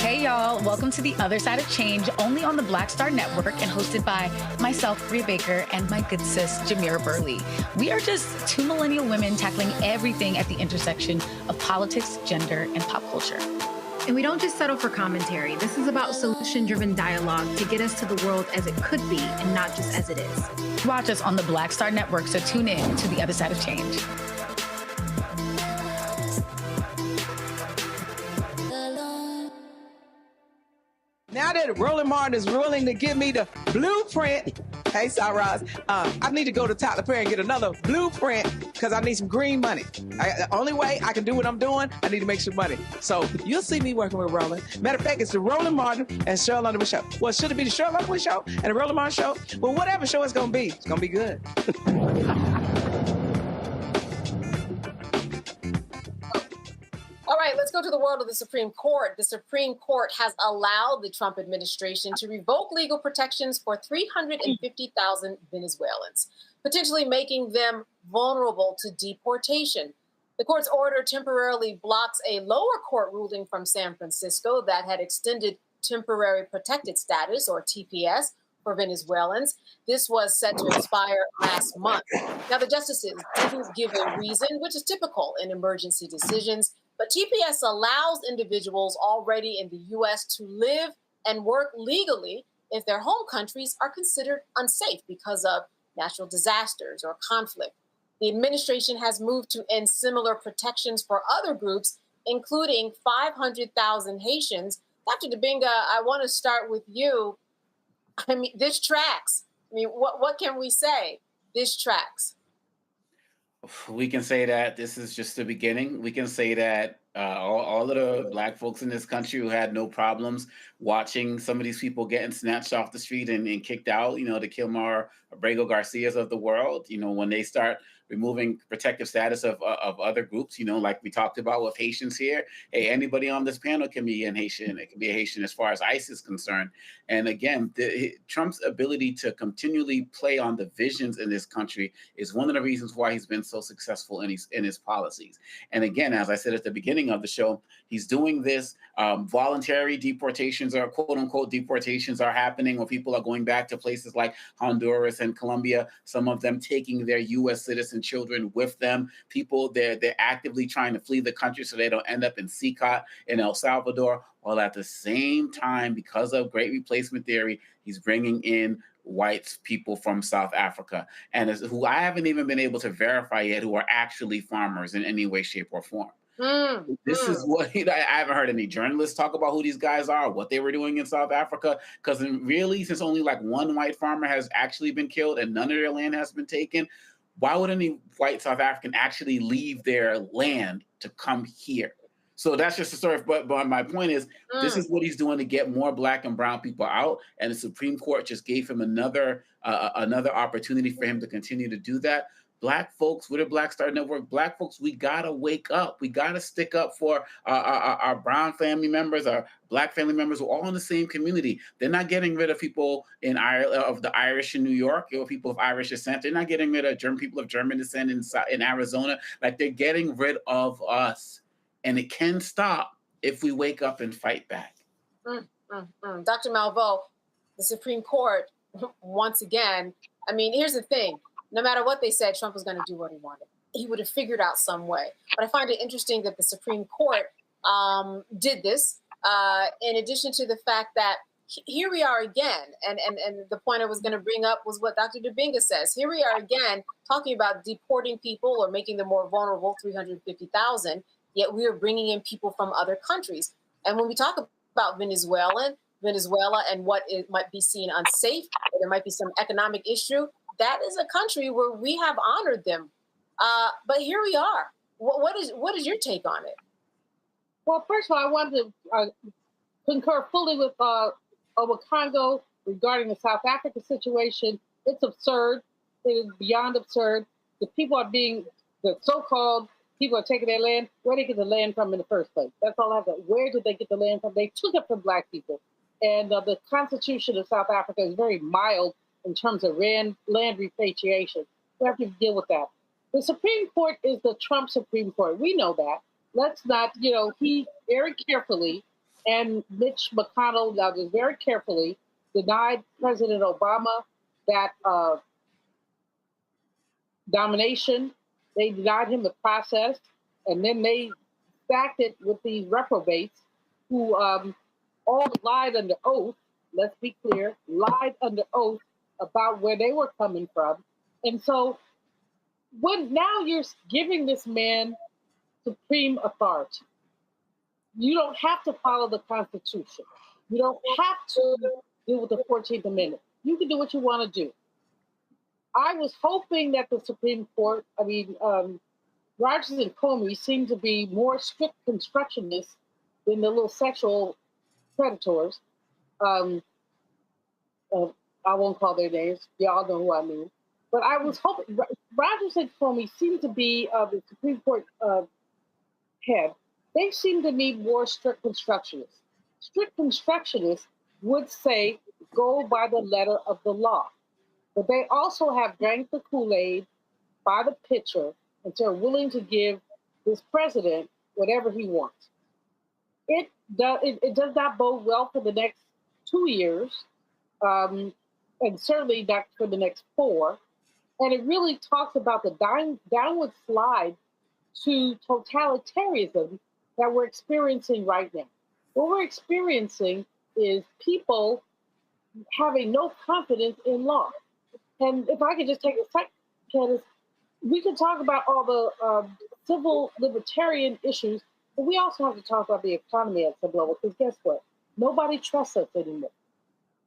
Hey y'all, welcome to The Other Side of Change, only on the Black Star Network and hosted by myself, Rhea Baker, and my good sis, Jamira Burley. We are just two millennial women tackling everything at the intersection of politics, gender, and pop culture. And we don't just settle for commentary. This is about solution-driven dialogue to get us to the world as it could be and not just as it is. Watch us on the Black Star Network, so tune in to The Other Side of Change. Now that Roland Martin is willing to give me the blueprint, hey, Cyrus, I need to go to Tyler Perry and get another blueprint because I need some green money. The only way I can do what I'm doing, I need to make some money. So you'll see me working with Roland. Matter of fact, it's the Roland Martin and Cheryl Underwood show. Well, should it be the Cheryl Underwood show and the Roland Martin show? Well, whatever show it's going to be, it's going to be good. All right, let's go to the world of the Supreme Court. The Supreme Court has allowed the Trump administration to revoke legal protections for 350,000 Venezuelans, potentially making them vulnerable to deportation. The court's order temporarily blocks a lower court ruling from San Francisco that had extended temporary protected status, or TPS, for Venezuelans. This was set to expire last month. Now, the justices didn't give a reason, which is typical in emergency decisions. But TPS allows individuals already in the U.S. to live and work legally if their home countries are considered unsafe because of natural disasters or conflict. The administration has moved to end similar protections for other groups, including 500,000 Haitians. Dr. Dibinga, I want to start with you. I mean, this tracks. I mean, what can we say? This tracks. We can say that this is just the beginning. We can say that all of the Black folks in this country who had no problems watching some of these people getting snatched off the street and kicked out, the Kilmar Abrego Garcias of the world, when they start removing protective status of other groups, like we talked about with Haitians here. Hey, anybody on this panel can be a Haitian. It can be a Haitian as far as ICE is concerned. And again, Trump's ability to continually play on the visions in this country is one of the reasons why he's been so successful in his policies. And again, as I said at the beginning of the show, he's doing this. Voluntary deportations, or quote unquote deportations, are happening, where people are going back to places like Honduras and Colombia, some of them taking their U.S. citizen children with them. People, they're actively trying to flee the country so they don't end up in CICOT in El Salvador, while at the same time, because of great replacement theory, he's bringing in white people from South Africa, and who I haven't even been able to verify yet, who are actually farmers in any way, shape, or form. This is what I haven't heard any journalists talk about who these guys are, what they were doing in South Africa, because really, since only like one white farmer has actually been killed and none of their land has been taken, why would any white South African actually leave their land to come here? So that's just a story. But my point is, this is what he's doing to get more Black and brown people out. And the Supreme Court just gave him another opportunity for him to continue to do that. Black folks with a Black Star Network, Black folks, we gotta wake up. We gotta stick up for our brown family members, our Black family members. We're all in the same community. They're not getting rid of people in of the Irish in New York, or people of Irish descent. They're not getting rid of people of German descent in Arizona. Like, they're getting rid of us. And it can stop if we wake up and fight back. Dr. Malveaux, the Supreme Court, once again, I mean, here's the thing. No matter what they said, Trump was going to do what he wanted. He would have figured out some way. But I find it interesting that the Supreme Court did this, in addition to the fact that here we are again. And the point I was going to bring up was what Dr. Dubinga says. Here we are again talking about deporting people or making them more vulnerable, 350,000, yet we are bringing in people from other countries. And when we talk about Venezuela and what it might be seen unsafe, or there might be some economic issue, that is a country where we have honored them. But here we are. What is your take on it? Well, first of all, I wanted to concur fully with Obakongo regarding the South Africa situation. It's absurd. It is beyond absurd. The so-called people are taking their land. Where did they get the land from in the first place? That's all I have to. Where did they get the land from? They took it from Black people. And the Constitution of South Africa is very mild in terms of land repatriation. We have to deal with that. The Supreme Court is the Trump Supreme Court. We know that. Let's not, he very carefully, and Mitch McConnell was very carefully denied President Obama that nomination. They denied him the process, and then they stacked it with these reprobates who all lied under oath. Let's be clear, lied under oath about where they were coming from. And so now you're giving this man supreme authority. You don't have to follow the Constitution. You don't have to deal with the 14th Amendment. You can do what you want to do. I was hoping that the Supreme Court, Rogers and Comey seemed to be more strict constructionists than the little sexual predators. I won't call their names. Y'all know who I mean. But I was hoping, Rogers and Comey seemed to be the Supreme Court head. They seem to be more strict constructionists. Strict constructionists would say, go by the letter of the law. But they also have drank the Kool-Aid by the pitcher, and they're willing to give this president whatever he wants. It does not bode well for the next 2 years, and certainly not for the next 4. And it really talks about the downward slide to totalitarianism that we're experiencing right now. What we're experiencing is people having no confidence in law. And if I could just take a second, Candace, we can talk about all the civil libertarian issues, but we also have to talk about the economy at some level, because guess what? Nobody trusts us anymore.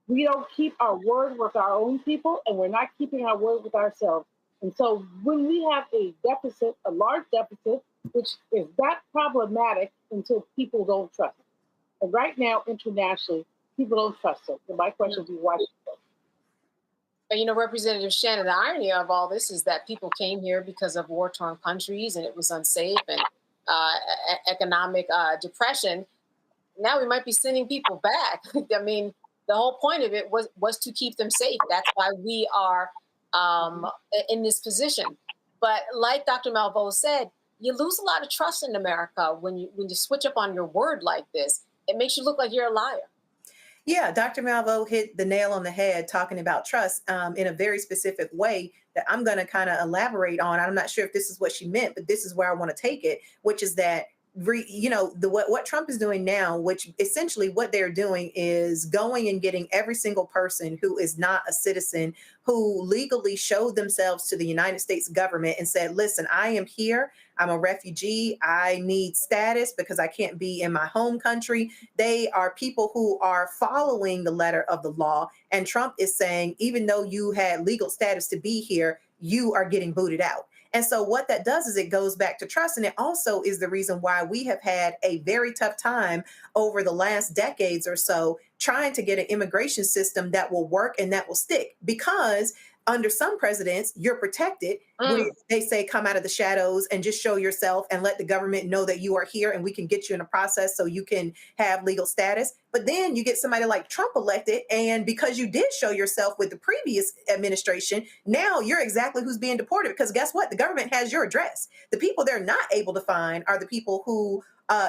We don't keep our word with our own people, and we're not keeping our word with ourselves. And so when we have a deficit, a large deficit, which is that problematic until people don't trust it. And right now, internationally, people don't trust it. So my question to you, why? Representative Shannon, the irony of all this is that people came here because of war-torn countries and it was unsafe and economic depression. Now we might be sending people back. I mean, the whole point of it was to keep them safe. That's why we are in this position. But like Dr. Malveaux said, you lose a lot of trust in America when you switch up on your word like this. It makes you look like you're a liar. Yeah, Dr. Malveaux hit the nail on the head talking about trust in a very specific way that I'm going to kind of elaborate on. I'm not sure if this is what she meant, but this is where I want to take it, which is that what Trump is doing now, which essentially what they're doing is going and getting every single person who is not a citizen, who legally showed themselves to the United States government and said, listen, I am here. I'm a refugee. I need status because I can't be in my home country. They are people who are following the letter of the law. And Trump is saying, even though you had legal status to be here, you are getting booted out. And so what that does is it goes back to trust. And it also is the reason why we have had a very tough time over the last decades or so trying to get an immigration system that will work and that will stick, because under some presidents, you're protected. They say come out of the shadows and just show yourself and let the government know that you are here and we can get you in a process so you can have legal status. But then you get somebody like Trump elected, and because you did show yourself with the previous administration, now you're exactly who's being deported, because guess what? The government has your address. The people they're not able to find are the people who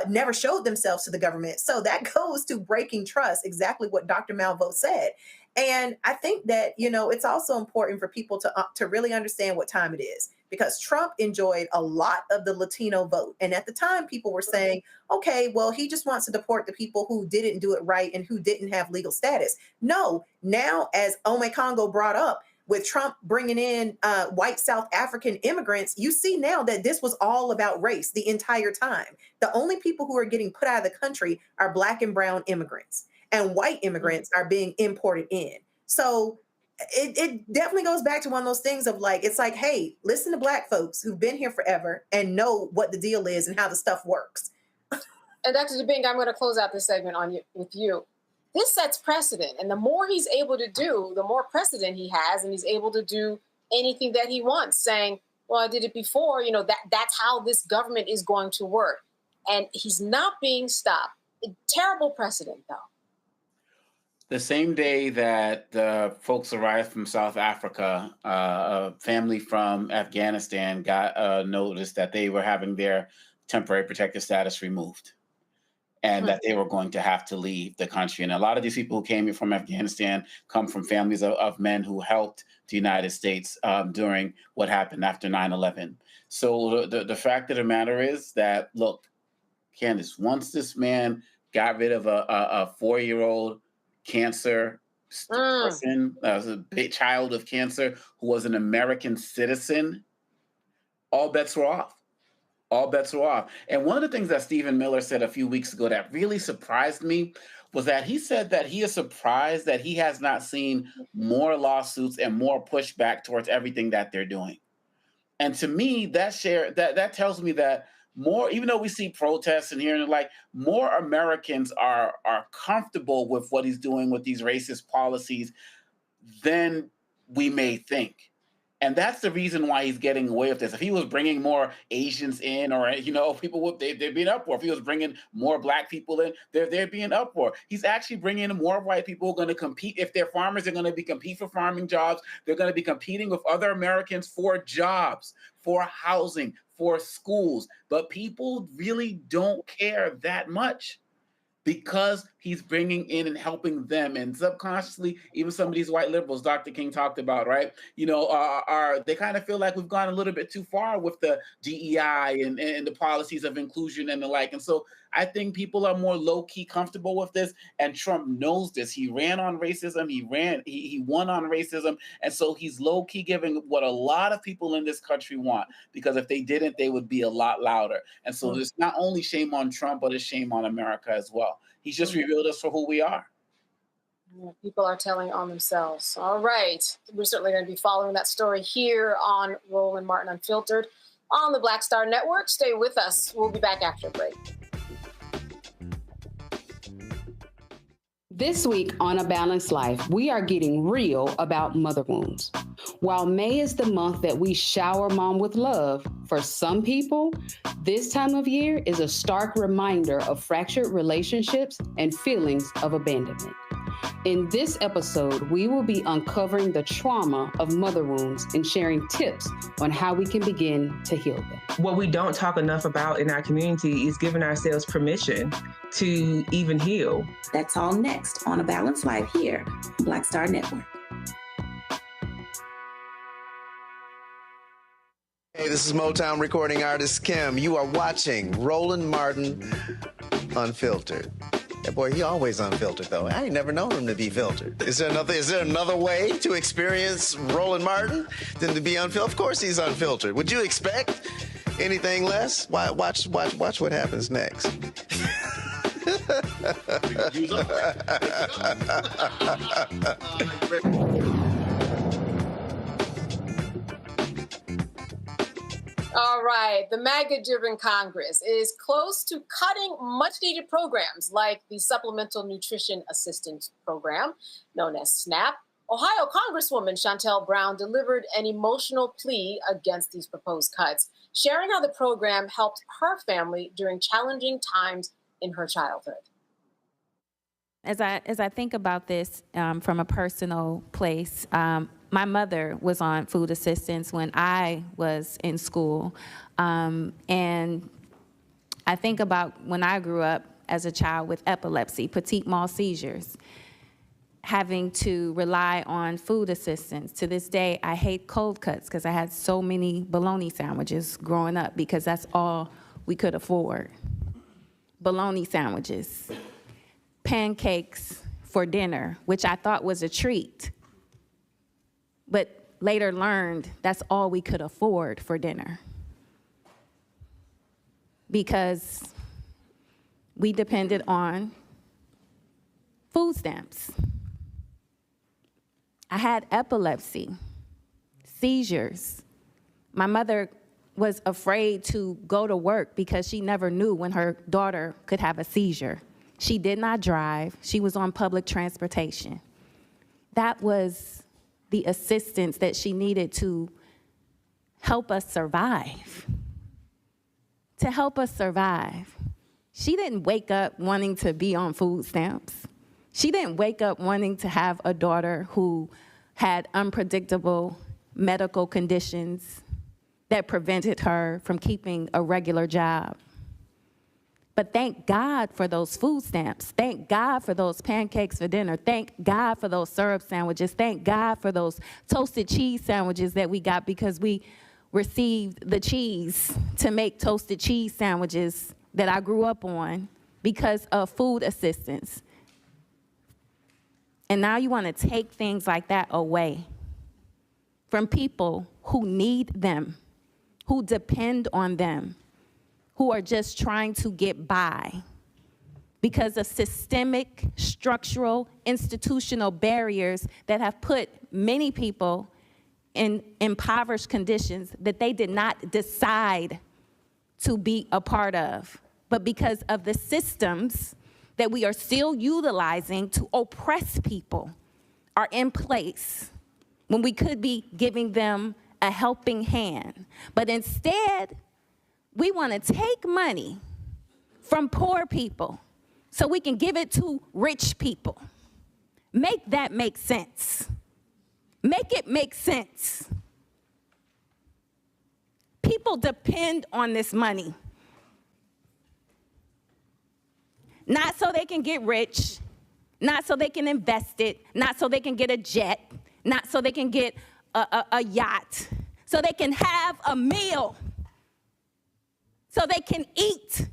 never showed themselves to the government. So that goes to breaking trust, exactly what Dr. Malveaux said. And I think that, it's also important for people to really understand what time it is, because Trump enjoyed a lot of the Latino vote. And at the time, people were saying, okay, well, he just wants to deport the people who didn't do it right and who didn't have legal status. No, now, as Ome Congo brought up, with Trump bringing in white South African immigrants, you see now that this was all about race the entire time. The only people who are getting put out of the country are Black and brown immigrants, and white immigrants are being imported in. So it definitely goes back to one of those things of like, it's like, hey, listen to Black folks who've been here forever and know what the deal is and how the stuff works. And Dr. DeBing, I'm going to close out this segment with you. This sets precedent, and the more he's able to do, the more precedent he has, and he's able to do anything that he wants, saying, well, I did it before, that's how this government is going to work. And he's not being stopped. Terrible precedent, though. The same day that the folks arrived from South Africa, a family from Afghanistan got notice that they were having their temporary protected status removed, and that they were going to have to leave the country. And a lot of these people who came here from Afghanistan come from families of men who helped the United States during what happened after 9/11. So the fact of the matter is that, look, Candace, once this man got rid of a 4-year-old cancer person, a big child of cancer who was an American citizen, all bets were off. All bets were off. And one of the things that Stephen Miller said a few weeks ago that really surprised me was that he said that he is surprised that he has not seen more lawsuits and more pushback towards everything that they're doing. And to me, that tells me that more, even though we see protests and hearing like, more Americans are comfortable with what he's doing with these racist policies than we may think. And that's the reason why he's getting away with this. If he was bringing more Asians in, or people would they'd be in uproar. If he was bringing more Black people in, they'd be in uproar. He's actually bringing in more white people who are going to compete. If they're farmers, they're going to be compete for farming jobs. They're going to be competing with other Americans for jobs, for housing, for schools. But people really don't care that much, because he's bringing in and helping them. And subconsciously, even some of these white liberals Dr. King talked about, right? They kind of feel like we've gone a little bit too far with the DEI and the policies of inclusion and the like. And so I think people are more low-key comfortable with this, and Trump knows this. He ran on racism. He won on racism. And so he's low-key giving what a lot of people in this country want, because if they didn't, they would be a lot louder. And so it's not only shame on Trump, but it's shame on America as well. He's just revealed us for who we are. People are telling on themselves. All right. We're certainly going to be following that story here on Roland Martin Unfiltered on the Black Star Network. Stay with us. We'll be back after a break. This week on A Balanced Life, we are getting real about mother wounds. While May is the month that we shower mom with love, for some people, this time of year is a stark reminder of fractured relationships and feelings of abandonment. In this episode, we will be uncovering the trauma of mother wounds and sharing tips on how we can begin to heal them. What we don't talk enough about in our community is giving ourselves permission to even heal. That's all next on A Balanced Life here, Black Star Network. Hey, this is Motown recording artist Kim. You are watching Roland Martin Unfiltered. That boy, he always unfiltered, though. I ain't never known him to be filtered. Is there another way to experience Roland Martin than to be unfiltered? Of course he's unfiltered. Would you expect anything less? Watch what happens next. All right. The MAGA-driven Congress is close to cutting much-needed programs like the Supplemental Nutrition Assistance Program, known as SNAP. Ohio Congresswoman Shontel Brown delivered an emotional plea against these proposed cuts, sharing how the program helped her family during challenging times in her childhood. As I think about this from a personal place, my mother was on food assistance when I was in school, and I think about when I grew up as a child with epilepsy, petit mal seizures, having to rely on food assistance. To this day, I hate cold cuts because I had so many bologna sandwiches growing up because that's all we could afford. Bologna sandwiches, pancakes for dinner, which I thought was a treat, but later learned that's all we could afford for dinner because we depended on food stamps. I had epilepsy, seizures. My mother was afraid to go to work because she never knew when her daughter could have a seizure. She did not drive. She was on public transportation. That was the assistance that she needed to help us survive. To help us survive. She didn't wake up wanting to be on food stamps. She didn't wake up wanting to have a daughter who had unpredictable medical conditions that prevented her from keeping a regular job. But thank God for those food stamps. Thank God for those pancakes for dinner. Thank God for those syrup sandwiches. Thank God for those toasted cheese sandwiches that we got because we received the cheese to make toasted cheese sandwiches that I grew up on because of food assistance. And now you want to take things like that away from people who need them, who depend on them, who are just trying to get by because of systemic, structural, institutional barriers that have put many people in impoverished conditions that they did not decide to be a part of, but because of the systems that we are still utilizing to oppress people are in place when we could be giving them a helping hand. But instead, we want to take money from poor people so we can give it to rich people. Make that make sense. Make it make sense. People depend on this money. Not so they can get rich, not so they can invest it, not so they can get a jet, not so they can get a yacht, so they can have a meal, so they can eat.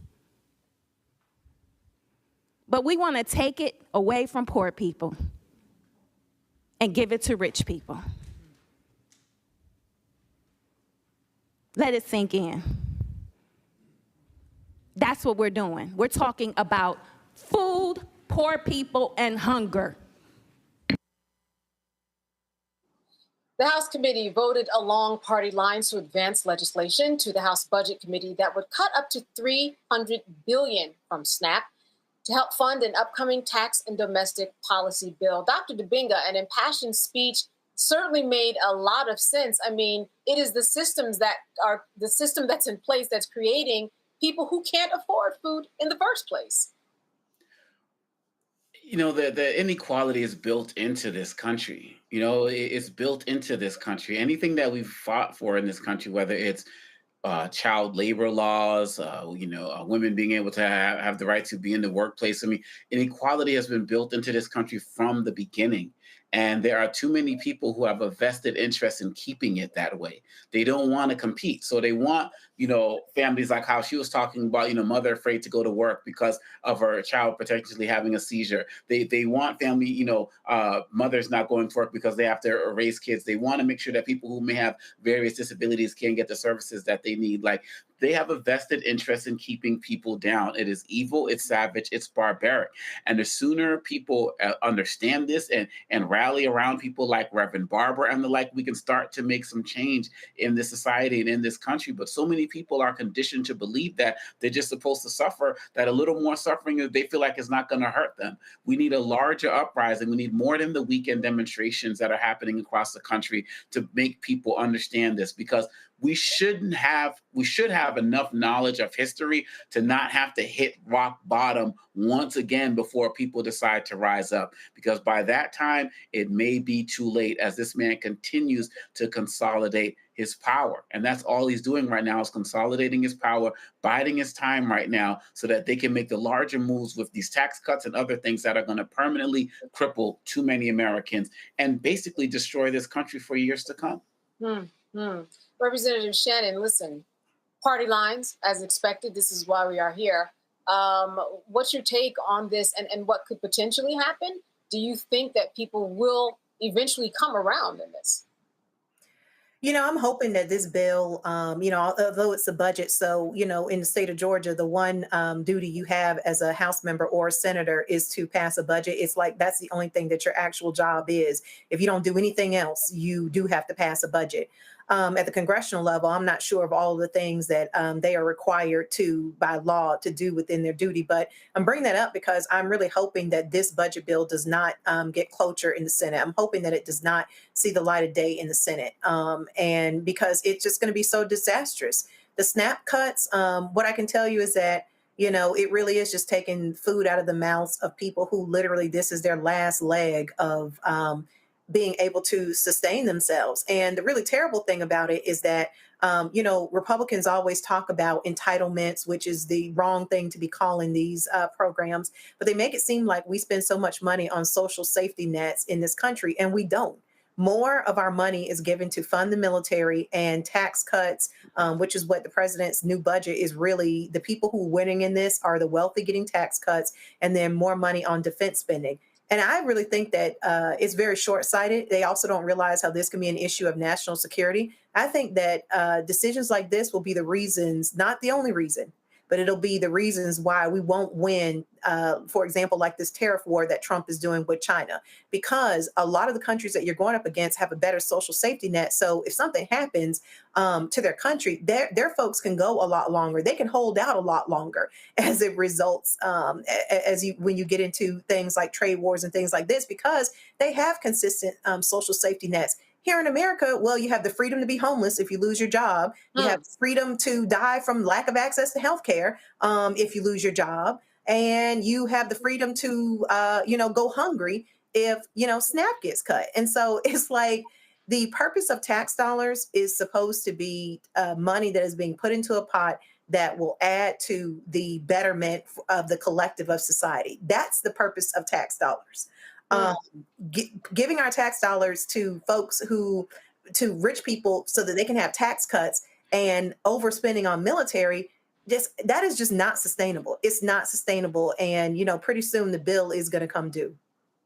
But we want to take it away from poor people and give it to rich people. Let it sink in. That's what we're doing. We're talking about food, poor people, and hunger. The House committee voted along party lines to advance legislation to the House Budget Committee that would cut up to $300 billion from SNAP to help fund an upcoming tax and domestic policy bill. Dr. Dibinga, an impassioned speech certainly made a lot of sense. I mean, it is the system that's in place that's creating people who can't afford food in the first place. You know, the inequality is built into this country. You know, it's built into this country. Anything that we've fought for in this country, whether it's child labor laws, women being able to have the right to be in the workplace. I mean, inequality has been built into this country from the beginning. And there are too many people who have a vested interest in keeping it that way. They don't want to compete. So they want, families like how she was talking about, mother afraid to go to work because of her child potentially having a seizure. They want family, mothers not going to work because they have to raise kids. They want to make sure that people who may have various disabilities can get the services that they need. Like, they have a vested interest in keeping people down. It is evil, it's savage, it's barbaric. And the sooner people understand this and rally around people like Reverend Barber and the like, we can start to make some change in this society and in this country. But so many people are conditioned to believe that they're just supposed to suffer, that a little more suffering they feel like is not going to hurt them. We need a larger uprising. We need more than the weekend demonstrations that are happening across the country to make people understand this, because we should have enough knowledge of history to not have to hit rock bottom once again before people decide to rise up, because by that time it may be too late as this man continues to consolidate his power. And that's all he's doing right now, is consolidating his power, biding his time right now so that they can make the larger moves with these tax cuts and other things that are going to permanently cripple too many Americans and basically destroy this country for years to come. Representative Shannon, listen, party lines, as expected. This is why we are here. What's your take on this and what could potentially happen? Do you think that people will eventually come around in this? I'm hoping that this bill, although it's a budget, so, in the state of Georgia, the one duty you have as a House member or a senator is to pass a budget. It's like that's the only thing that your actual job is. If you don't do anything else, you do have to pass a budget. At the congressional level, I'm not sure of all of the things that they are required to, by law, to do within their duty. But I'm bringing that up because I'm really hoping that this budget bill does not get cloture in the Senate. I'm hoping that it does not see the light of day in the Senate. And because it's just going to be so disastrous. The SNAP cuts, what I can tell you is that, it really is just taking food out of the mouths of people who literally this is their last leg of being able to sustain themselves. And the really terrible thing about it is that, Republicans always talk about entitlements, which is the wrong thing to be calling these programs, but they make it seem like we spend so much money on social safety nets in this country, and we don't. More of our money is given to fund the military and tax cuts, which is what the president's new budget is really. The people who are winning in this are the wealthy getting tax cuts, and then more money on defense spending. And I really think that it's very short-sighted. They also don't realize how this can be an issue of national security. I think that decisions like this will be the reasons, not the only reason, but it'll be the reasons why we won't win, for example, like this tariff war that Trump is doing with China, because a lot of the countries that you're going up against have a better social safety net. So if something happens to their country, their folks can go a lot longer. They can hold out a lot longer as it results, when you get into things like trade wars and things like this, because they have consistent social safety nets. Here in America, well, you have the freedom to be homeless if you lose your job. You have freedom to die from lack of access to health care if you lose your job. And you have the freedom to, go hungry if, SNAP gets cut. And so it's like the purpose of tax dollars is supposed to be money that is being put into a pot that will add to the betterment of the collective of society. That's the purpose of tax dollars. Giving our tax dollars to folks to rich people so that they can have tax cuts and overspending on military, that is just not sustainable. It's not sustainable. And, pretty soon the bill is going to come due.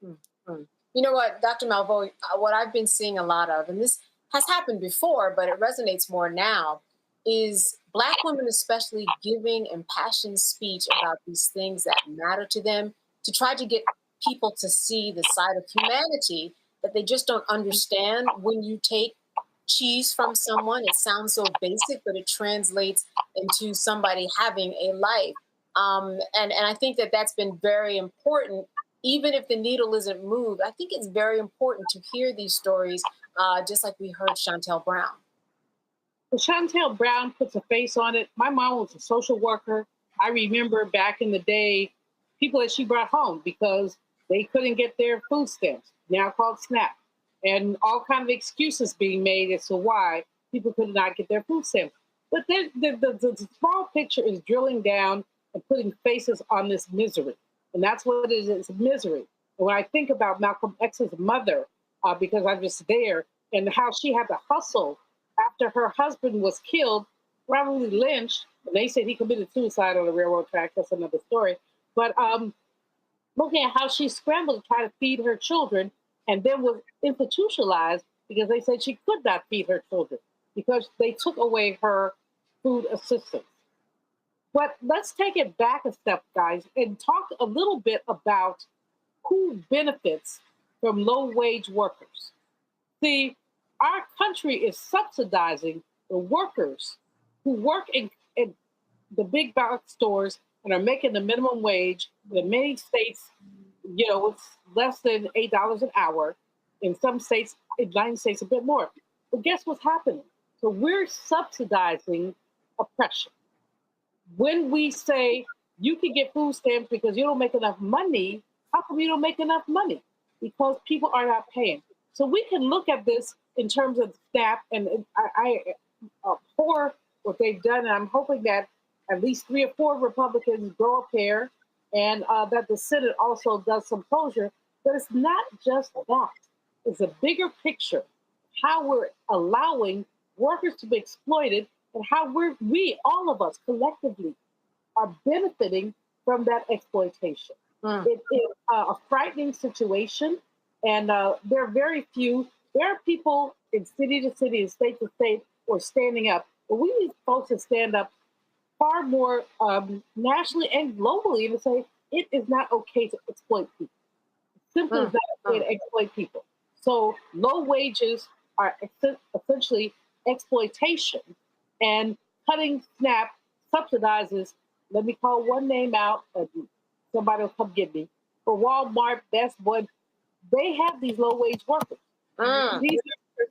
You know what, Dr. Malveaux, what I've been seeing a lot of, and this has happened before, but it resonates more now, is Black women especially giving impassioned speech about these things that matter to them to try to get people to see the side of humanity that they just don't understand. When you take cheese from someone, it sounds so basic, but it translates into somebody having a life. And I think that that's been very important. Even if the needle isn't moved, I think it's very important to hear these stories, just like we heard Chantel Brown. Well, Chantel Brown puts a face on it. My mom was a social worker. I remember back in the day, people that she brought home because they couldn't get their food stamps, now called SNAP, and all kinds of excuses being made as to why people could not get their food stamps. But then the small picture is drilling down and putting faces on this misery. And that's what it is, it's misery. And when I think about Malcolm X's mother, because I was there, and how she had to hustle after her husband was killed, probably lynched, and they said he committed suicide on the railroad track, that's another story. But looking at how she scrambled to try to feed her children and then was institutionalized because they said she could not feed her children because they took away her food assistance. But let's take it back a step, guys, and talk a little bit about who benefits from low-wage workers. See, our country is subsidizing the workers who work in the big box stores and are making the minimum wage. In many states, it's less than $8 an hour. In some states, in 9 states, a bit more. But guess what's happening? So we're subsidizing oppression. When we say you can get food stamps because you don't make enough money, how come you don't make enough money? Because people are not paying. So we can look at this in terms of SNAP, and I abhor what they've done, and I'm hoping that at least 3 or 4 Republicans grow a pair, and that the Senate also does some closure. But it's not just that. It's a bigger picture, how we're allowing workers to be exploited and how we, all of us collectively, are benefiting from that exploitation. It is a frightening situation, and there are very few. There are people in city to city and state to state who are standing up, but we need folks to stand up far more nationally and globally and to say it is not okay to exploit people. Simply is not okay to exploit people. So low wages are essentially exploitation, and cutting SNAP subsidizes, let me call one name out, somebody will come get me, for Walmart, Best Boy, they have these low wage workers. These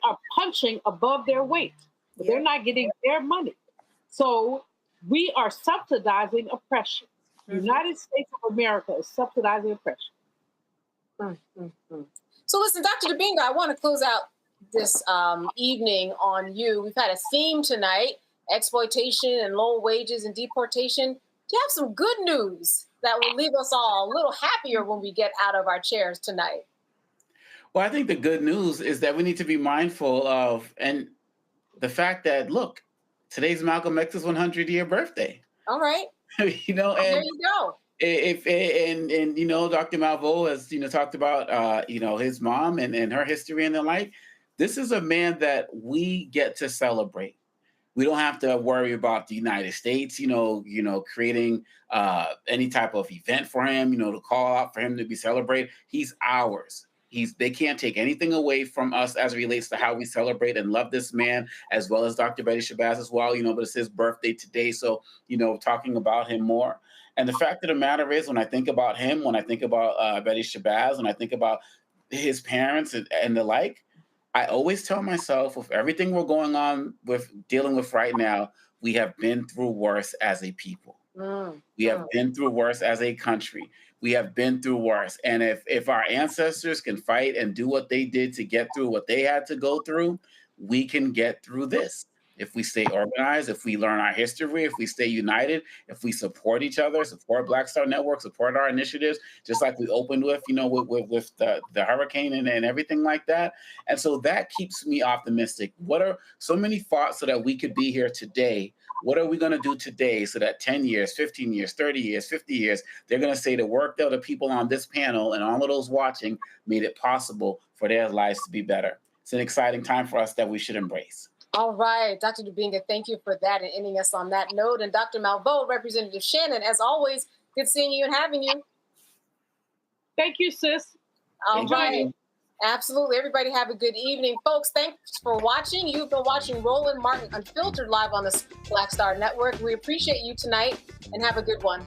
are punching above their weight. But they're not getting their money. So we are subsidizing oppression. The United States of America is subsidizing oppression. So listen, Dr. Dibinga, I want to close out this evening on you. We've had a theme tonight, exploitation and low wages and deportation. Do you have some good news that will leave us all a little happier when we get out of our chairs tonight? Well, I think the good news is that we need to be mindful of, and the fact that, look, today's Malcolm X's 100-year birthday. All right. You know, and there you go. And you know, Dr. Malveaux has, you know, talked about, you know, his mom and her history and the like. This is a man that we get to celebrate. We don't have to worry about the United States, you know, creating any type of event for him, you know, to call out for him to be celebrated. He's ours. They can't take anything away from us as it relates to how we celebrate and love this man, as well as Dr. Betty Shabazz as well, you know, but it's his birthday today. So, you know, talking about him more. And the fact of the matter is, when I think about him, when I think about Betty Shabazz, when I think about his parents and the like, I always tell myself, with everything we're going on with dealing with right now, we have been through worse as a people. We have been through worse as a country. We have been through worse. And if our ancestors can fight and do what they did to get through what they had to go through, we can get through this. If we stay organized, if we learn our history, if we stay united, if we support each other, support Black Star Network, support our initiatives, just like we opened with, you know, with the hurricane and everything like that. And so that keeps me optimistic. What are so many thoughts so that we could be here today? What are we going to do today so that 10 years, 15 years, 30 years, 50 years, they're going to say the work that the people on this panel and all of those watching made it possible for their lives to be better. It's an exciting time for us that we should embrace. All right, Dr. Dibinga, thank you for that and ending us on that note. And Dr. Malveaux, Representative Shannon, as always, good seeing you and having you. Thank you, sis. All right. Absolutely. Everybody have a good evening. Folks, thanks for watching. You've been watching Roland Martin Unfiltered live on the Black Star Network. We appreciate you tonight and have a good one.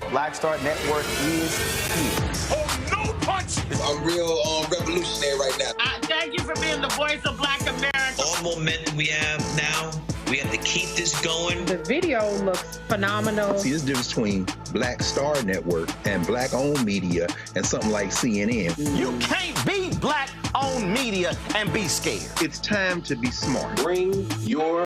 Black Star Network is here. Oh, no punch! I'm real revolutionary right now. Thank you for being the voice of Black America. All momentum we have now, we have to keep this going. The video looks phenomenal. See, there's a difference between Black Star Network and Black-owned media and something like CNN. You can't be Black-owned media and be scared. It's time to be smart. Bring your